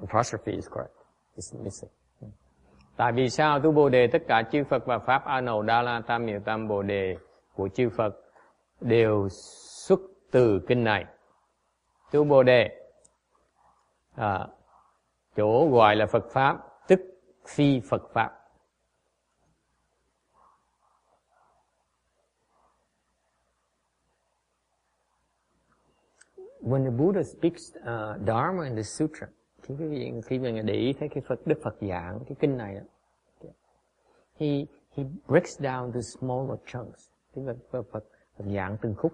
Apostrophe is correct. It's missing. Tại vì sao tu Bồ Đề tất cả chư Phật và Pháp A Nầu Đa La Tam Miệu Tam Bồ Đề của chư Phật đều xuất từ kinh này. Tu Bồ Đề, chỗ gọi là Phật Pháp, tức phi Phật Pháp. When the Buddha speaks Dharma in the Sutra, thì khi mình để ý thấy cái Đức Phật giảng cái kinh này đó, he breaks down the smaller chunks. Tức là Phật giảng từng khúc,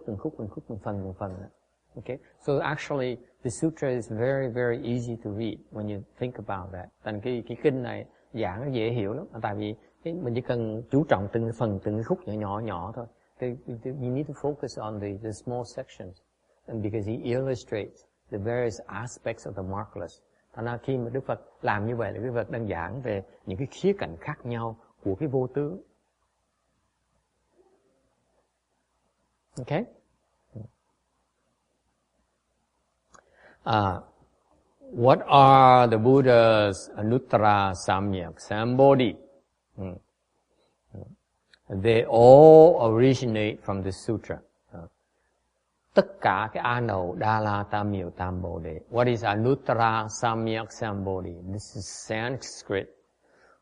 từng phần đó. Okay, so actually the sutra is very very easy to read when you think about that. Thành cái kinh này giảng nó dễ hiểu lắm, tại vì mình chỉ cần chú trọng từng phần, từng khúc nhỏ thôi. You need to focus on the small sections. And because he illustrates the various aspects of the marvelous. Thành ra khi mà Đức Phật làm như vậy là Đức Phật đang giảng về những cái khía cạnh khác nhau của cái vô tướng. Okay? What are the Buddha's Anuttara Samyak Sambodhi? They all originate from the sutra. Tất cả cái A Nầu Đa La Tam Miệu Tam Bồ Đề. What is Anuttara Samyak Sambodhi? This is Sanskrit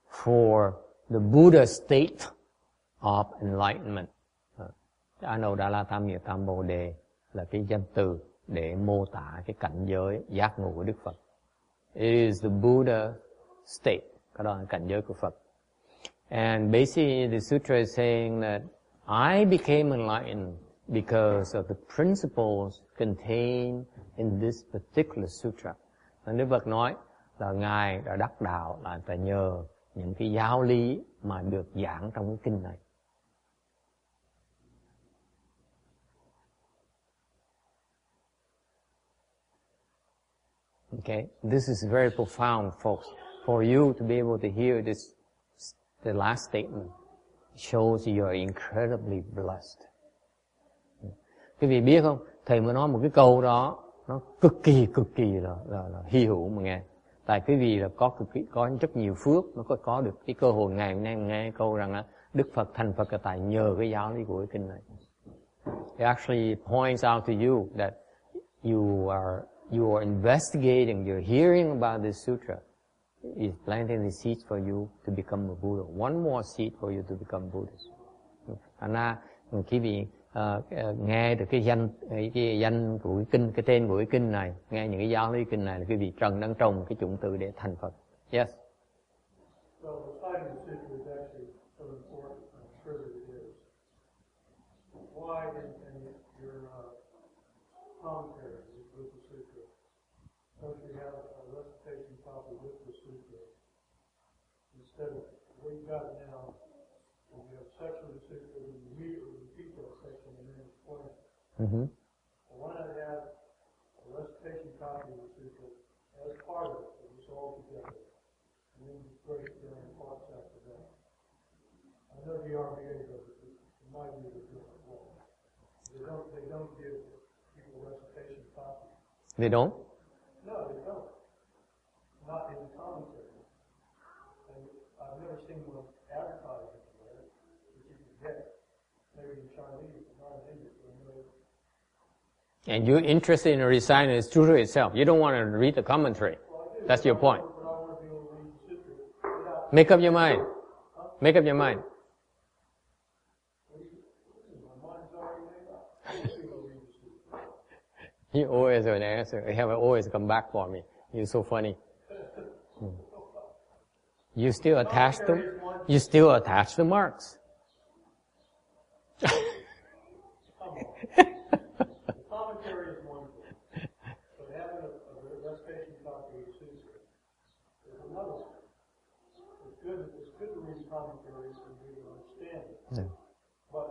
for the Buddha state of enlightenment. A Nầu Đa La Tam Miệu Tam Bồ Đề là cái danh từ để mô tả cái cảnh giới giác ngộ của Đức Phật. It is the Buddha state. Cái đó là cảnh giới của Phật. And basically the sutra is saying that I became enlightened because of the principles contained in this particular sutra. Đức Phật nói là Ngài đã đắc đạo là nhờ những cái giáo lý mà được giảng trong cái kinh này. Okay, this is very profound, folks. For you to be able to hear this, the last statement, shows you are incredibly blessed. Quý vị biết không, thầy mới nói một cái câu đó, nó cực kỳ là hy hữu mà nghe. Tại quý vị là có rất nhiều phước, nó có được cái cơ hội ngày hôm nay nghe câu rằng Đức Phật thành Phật là tại nhờ cái giáo lý của cái kinh này. It actually points out to you that you are investigating, you're hearing about this sutra. Is planting the seeds for you to become a Buddha. One more seed for you to become Buddhist. Thành ra quý vị nghe được cái danh của cái kinh, cái tên của cái kinh này, nghe những cái giáo lý kinh này là quý vị đang trồng cái chủng tử để thành Phật. Yes. So reciting the sutra is actually so important. I'm sure that it is. Why in your commentary with the sutra, don't you have a recitation copy with the sutra instead of what you got now? You have section of the sutra and you immediately repeat that Mm-hmm. Why not have a recitation copy of the sutra as part of it, so it's all together, and then just break it down in parts after that. I know the RBA does it, it might be a different way. They don't give people recitation copies. They don't? No, they don't. Not in the commentary. And I've never seen one advertised anywhere that you can get. Maybe in Chinese, but not in English. And you're interested in reciting the sutra itself. You don't want to read the commentary. That's your point. Make up your mind. Make up your mind. You always have an answer. You have always come back for me. You're so funny. You still attach them. You still attach the marks. Commentary is one thing, but having a recitation copy of the sutra is another one. It's good to read the commentaries and be able to understand it. Yeah. But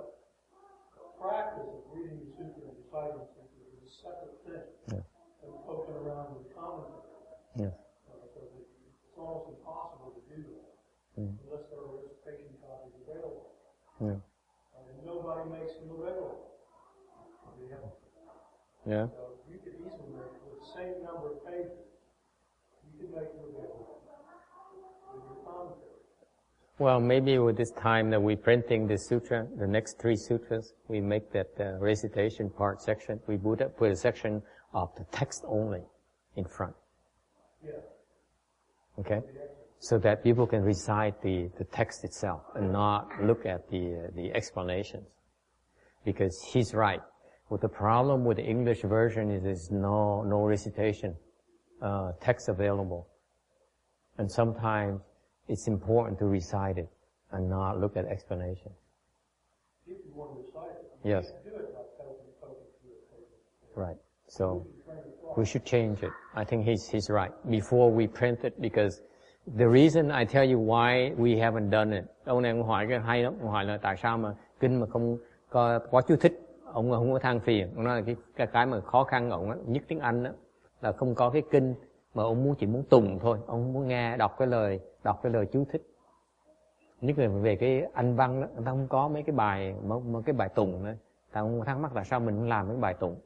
the practice of reading the sutra and reciting the sutra is a separate thing. Yeah. And poking around with the commentary. Yeah. So it's almost impossible to do that unless there are recitation copies available. Yeah. And nobody makes them available. Yeah. So you could easily make, with the same number of pages, you could make them available with your commentary. Well, maybe with this time that we're printing the sutra, the next 3 sutras, we make that recitation part section. We put a section of the text only in front. Yeah. Okay? So that people can recite the text itself and not look at the explanations. Because he's right. Well, the problem with the English version is there's no recitation text available. And sometimes it's important to recite it and not look at explanations. If you want to recite it, yes. You can do it by poking through it. Right. So we should change it. I think he's right. Before we print it, because the reason I tell you why we haven't done it. Ông này ông hỏi cái hay lắm, ông hỏi là tại sao mà kinh mà không có chú thích. Ông không có than phiền. Ông nói là cái mà khó khăn của ông á, nhất tiếng Anh á, là không có cái kinh mà ông chỉ muốn tùng thôi. Ông muốn nghe đọc cái lời chú thích. Nhất là về cái Anh văn đó, người ta không có mấy cái bài tùng nữa. Ta không thắc mắc là sao mình không làm cái bài tùng.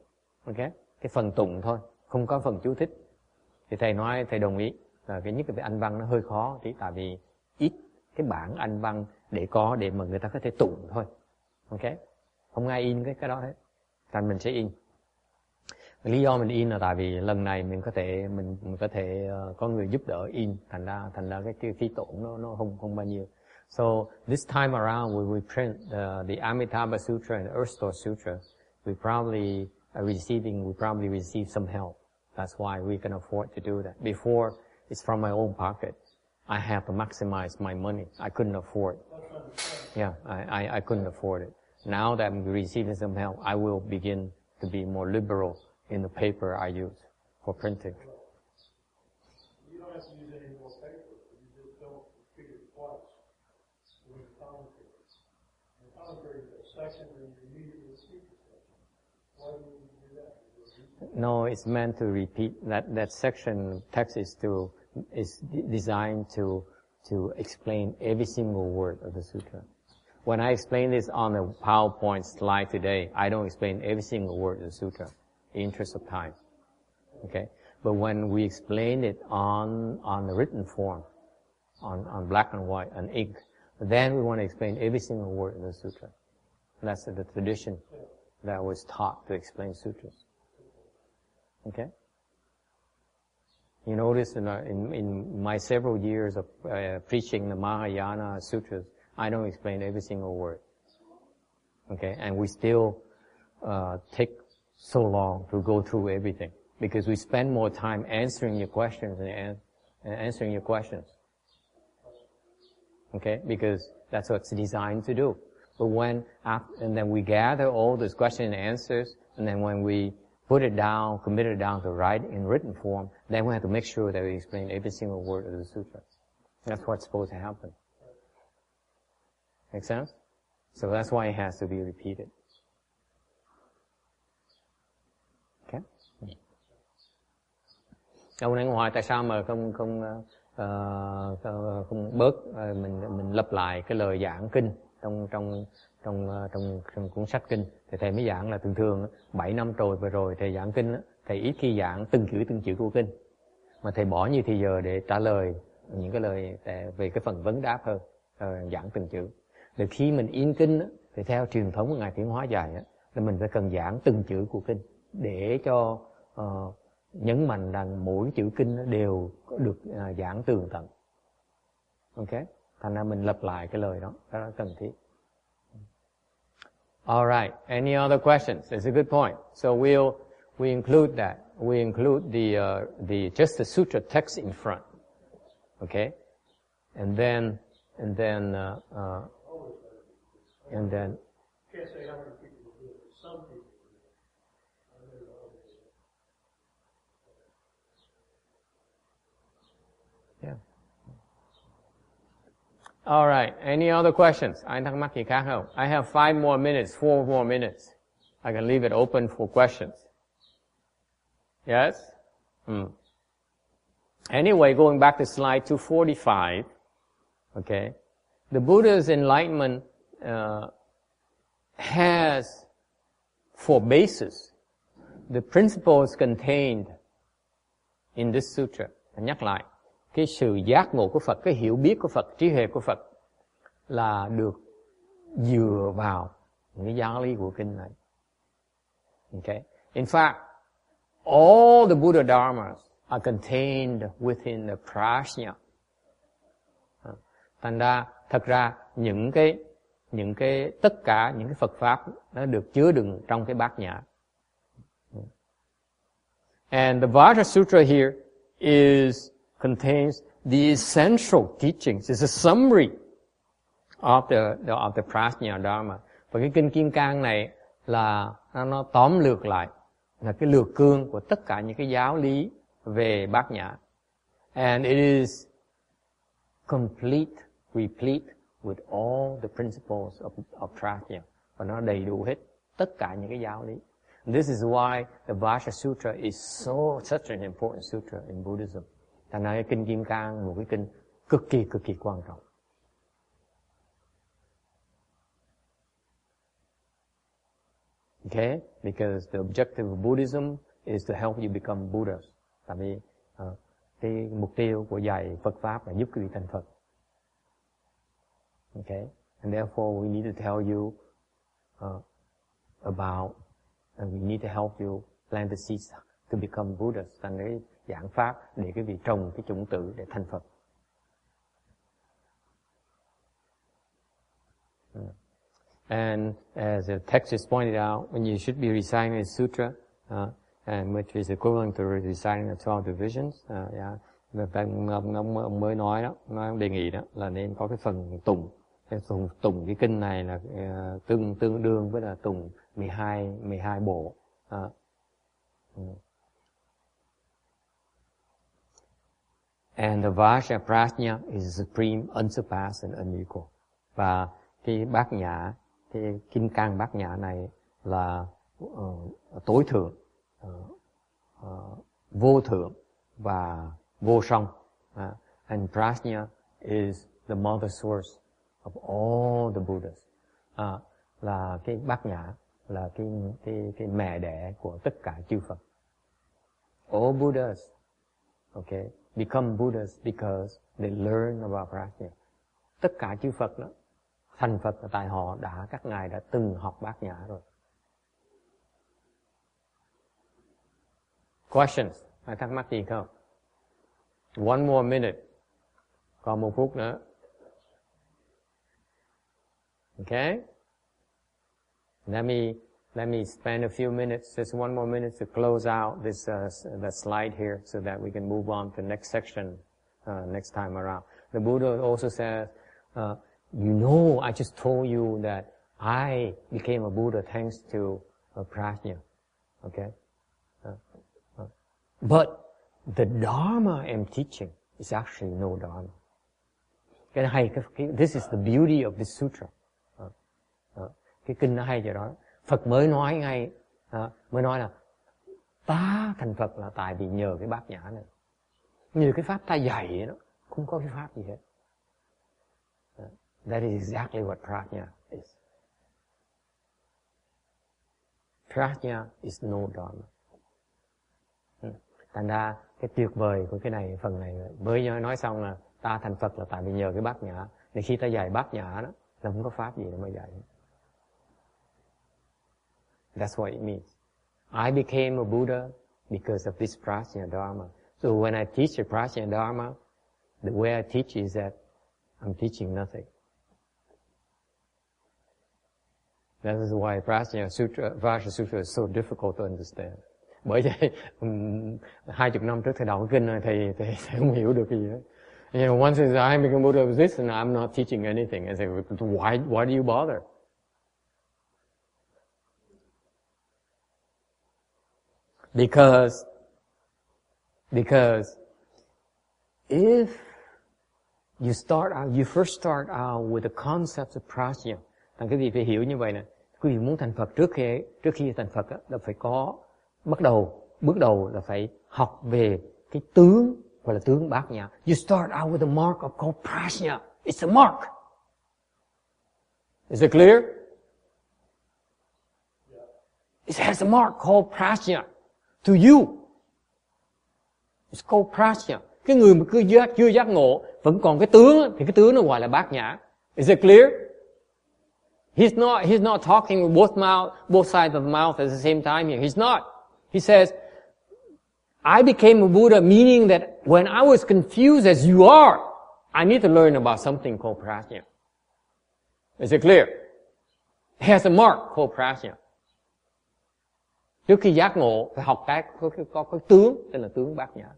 Ok? Cái phần tùng thôi, không có phần chú thích. Thì thầy đồng ý là cái nhất là về Anh văn nó hơi khó tí, tại vì ít cái bản Anh văn để mà người ta có thể tụng thôi. Ok? Không ai in cái đó hết. Thành mình sẽ in. Lý do mình in là tại vì lần này mình có thể có người giúp đỡ in, thành ra cái phí tổn nó không bao nhiêu. So this time around when we print the Amitabha Sutra and the Earth Sutra, we probably receive some help. That's why we can afford to do that. Before, it's from my own pocket. I have to maximize my money. I couldn't afford. Yeah, I couldn't afford it. Now that I'm receiving some help, I will begin to be more liberal in the paper I use for printing. You don't have to use any more paper. You just don't repeat it twice with the commentary. The commentary is a section and you immediately repeat the section. Why do you do that? No, it's meant to repeat. That section text is designed to explain every single word of the sutra. When I explain this on the PowerPoint slide today, I don't explain every single word of the sutra, in the interest of time. Okay? But when we explain it on the written form, on black and white, and ink, then we want to explain every single word of the sutra. That's the tradition that was taught to explain sutras. Okay? You notice in my several years of preaching the Mahayana sutras, I don't explain every single word. Okay? And we still take so long to go through everything, because we spend more time answering your questions and answering your questions. Okay? Because that's what it's designed to do. But and then we gather all those questions and answers, and then when we put it down, commit it down to write in written form, then we have to make sure that we explain every single word of the sutra. That's what's supposed to happen. Make sense? So that's why it has to be repeated. Ông nói hoài tại sao mà không bớt mình lặp lại cái lời giảng kinh trong cuốn sách kinh. Thì thầy mới giảng là thường thường 7 năm vừa rồi thầy giảng kinh á, thầy ít khi giảng từng chữ của kinh, mà thầy bỏ nhiều thời giờ để trả lời những cái lời về cái phần vấn đáp hơn, giảng từng chữ. Rồi khi mình in kinh á, thì theo truyền thống của ngài Tiến Hóa dạy á, là mình phải cần giảng từng chữ của kinh để cho nhấn mạnh rằng mỗi chữ kinh đều được giảng tường tận. Ok, thành ra mình lặp lại cái lời đó, đó là cần thiết. All right. Any other questions? It's a good point. So we include that. We include just the sutra text in front. Okay, and then Can't say how many people do it. Some people do it. Yeah. All right. Any other questions? Ai thắc mắc gì khác không? I have 4 more minutes. I can leave it open for questions. Yes? Anyway, going back to slide 245, okay, the Buddha's enlightenment has, for basis, the principles contained in this sutra. Nhắc lại, cái sự giác ngộ của Phật, cái hiểu biết của Phật, trí huệ của Phật là được dựa vào những cái giáo lý của kinh này. Okay? In fact, all the Buddha Dharmas are contained within the prajna. Thành ra, thật ra tất cả những cái Phật pháp nó được chứa đựng trong cái bát nhã. And the Vajra Sutra here contains the essential teachings. It's a summary of the prajna dharma. Và cái kinh Kim Cang này là nó tóm lược lại, là cái lược cương của tất cả những cái giáo lý về bát nhã. And it is complete, replete with all the principles of prajna. Và nó đầy đủ hết tất cả những cái giáo lý. And this is why the Vajra Sutra is such an important sutra in Buddhism. Thành ra cái kinh Kim Cang một cái kinh cực kỳ quan trọng. Okay? Because the objective of Buddhism is to help you become Buddhas. Tại vì cái mục tiêu của dạy Phật pháp là giúp quý vị thành Phật. Okay? And therefore we need to tell you and we need to help you plant the seeds to become Buddhas. Thành cái giảng pháp để quý vị trồng cái chủng tử để thành Phật. And as the text is pointed out, when you should be reciting the sutra, and which is equivalent to reciting the 12 divisions, ông mới nói đó, ông đề nghị đó là nên có cái phần tùng. Cái tùng cái kinh này là tương đương với là tùng 12 bộ. And the Vajra Prajna is supreme, unsurpassed and unequal. Và cái bát nhã, cái Kim Cang bát nhã này là tối thượng, vô thượng và vô song. And Prajna is the mother source of all the Buddhas. Là cái bát nhã là cái mẹ đẻ của tất cả chư Phật. All Buddhas, okay, become Buddhas because they learn about Prajna. Tất cả chư Phật đó thành Phật là tại họ các ngài đã từng học bát nhã rồi. Questions? Ai thắc mắc gì không? One more minute. Còn 1 phút nữa. Okay? Let me spend a few minutes, just 1 more minute to close out this the slide here so that we can move on to the next section next time around. The Buddha also says, you know, I just told you that I became a Buddha thanks to Prajna. Okay? But the Dharma I'm teaching is actually no Dharma. Cái hay, this is the beauty of this sutra. Cái kinh nó hay vậy đó. Phật mới nói ngay, mới nói là ta thành Phật là tại vì nhờ cái bát nhã này. Như cái pháp ta dạy đó, không có cái pháp gì hết. That is exactly what prajna is. Prajna is no dharma. Thành ra cái tuyệt vời của cái này, phần này mới nói xong là ta thành Phật là tại vì nhờ cái bát nhã. Thì khi ta dạy bát nhã đó là không có pháp gì để mà dạy. That's what it means. I became a Buddha because of this prajna dharma. So when I teach the prajna dharma, the way I teach is that I'm teaching nothing. That is why Prajna Sutra, Vajra Sutra is so difficult to understand. Bởi vậy 20 năm trước thầy đọc kinh này thầy không hiểu được gì hết. You know, once I become Buddha of this and I'm not teaching anything. I say, why do you bother? Because if you first start out with the concept of prajna, thành quý vị phải hiểu như vậy nè. Quý vị muốn thành Phật trước khi thành Phật là phải có bước đầu là phải học về cái tướng gọi là tướng bát nhã. You start out with the mark of called prajna. It's a mark. Is it clear? It has a mark called prajna to you. It's called prajna. Cái người mà chưa giác ngộ vẫn còn cái tướng thì cái tướng nó gọi là bát nhã. Is it clear? He's not talking with both sides of the mouth at the same time here. He's not. He says, I became a Buddha, meaning that when I was confused as you are, I need to learn about something called prajna. Is it clear? It has a mark called prajna. Trước khi giác ngộ phải học có cái tướng tên là tướng bát nhã.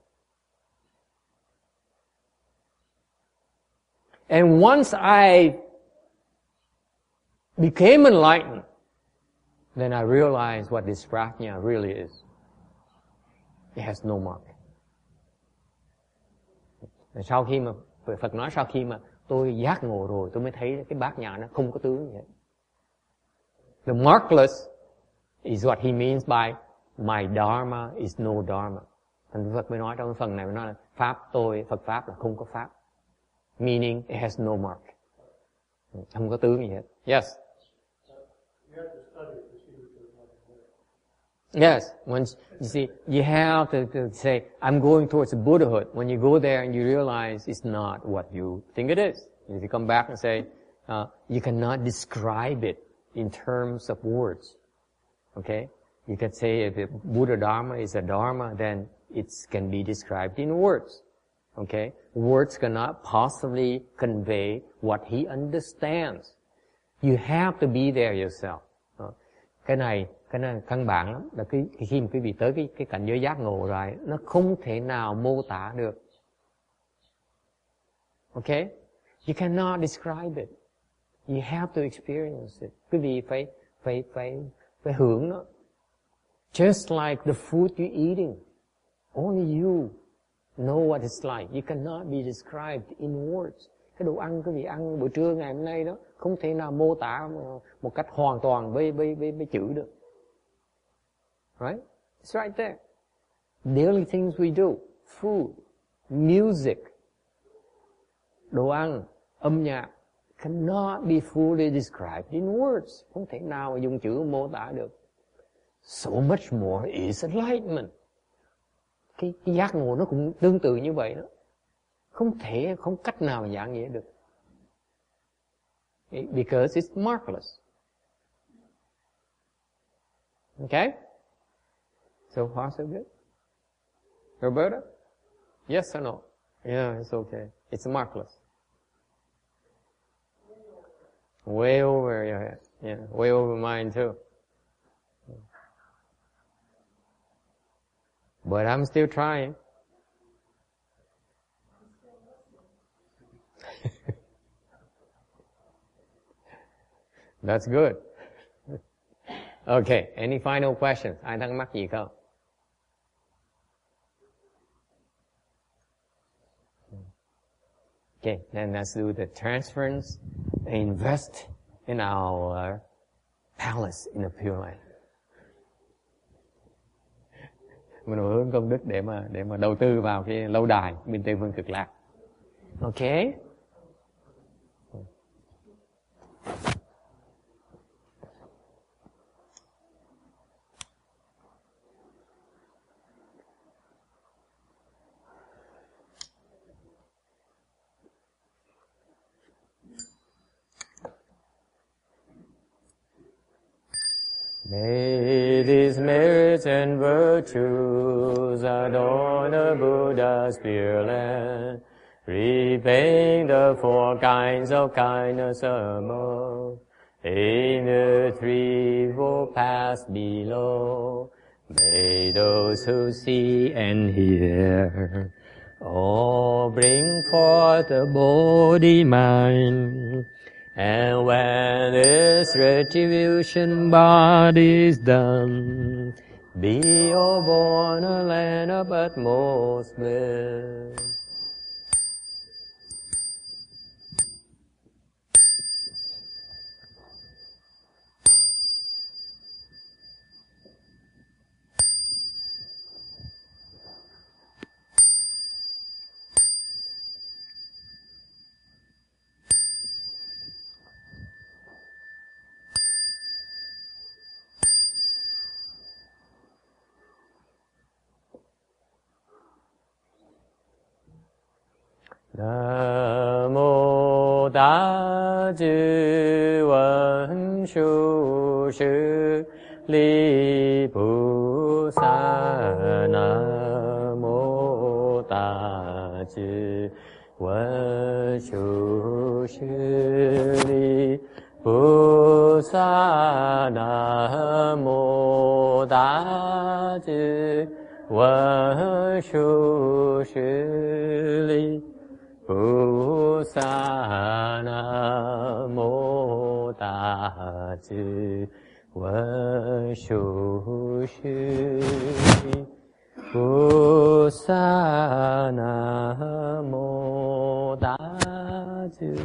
And once I became enlightened, then I realized what this prajna really is. It has no mark. Sau khi mà Phật nói sau khi mà tôi giác ngộ rồi, tôi mới thấy cái bát nhã nó không có tướng gì hết. The markless is what he means by my dharma is no dharma. Thành Phật mới nói trong cái phần này mới nói là pháp tôi, Phật pháp là không có pháp. Meaning it has no mark. Không có tướng gì hết. Yes. Yes, once you see, you have to say, I'm going towards Buddhahood. When you go there and you realize it's not what you think it is. If you come back and say, you cannot describe it in terms of words. Okay? You can say if the Buddha Dharma is a Dharma, then it can be described in words. Okay? Words cannot possibly convey what he understands. You have to be there yourself. Cái này căn bản lắm, là khi mà quý vị tới cái cảnh giới giác ngộ rồi, nó không thể nào mô tả được. Okay? You cannot describe it. You have to experience it. Quý vị phải hưởng nó. Just like the food you're eating. Only you know what it's like. You cannot be described in words. Cái đồ ăn quý vị ăn buổi trưa ngày hôm nay đó không thể nào mô tả một cách hoàn toàn với chữ được. Right? It's right there. The only things we do, food, music, đồ ăn, âm nhạc, cannot be fully described in words. Không thể nào dùng chữ mô tả được. So much more is enlightenment. Cái giác ngộ nó cũng tương tự như vậy đó. Không cách nào giảng nghĩa được. Because it's marvelous. Okay? So far so good. Roberta? Yes or no? Yeah, it's okay. It's marvelous. Way over your head. Yeah, way over mine too. But I'm still trying. That's good. Okay, any final questions? Ai thắc mắc gì không? Okay, then let's do the transference and invest in our palace in the Pure Land. mình hồi hướng công đức để mà đầu tư vào cái lâu đài bên Tây Phương Cực Lạc. Ok. May these merits and virtues adorn the Buddha's Pure Land, repaying the four kinds of kindness above, in the threefold paths below. May those who see and hear all bring forth the Bodhi-mind. And when this retribution body is done, be all born a land of utmost bliss. Nam mô Ta Chư Vấn Su Sư Li Bồ Sát. Nam mô Ta Chư Vấn Su Sư Li Bồ Sát. Nam mô Ta Chư Vấn Su Sư Li Bồ Sát. Nam mô Ta Chư Vấn Su Sư Li Bồ Sát. Nam mô Ta Chư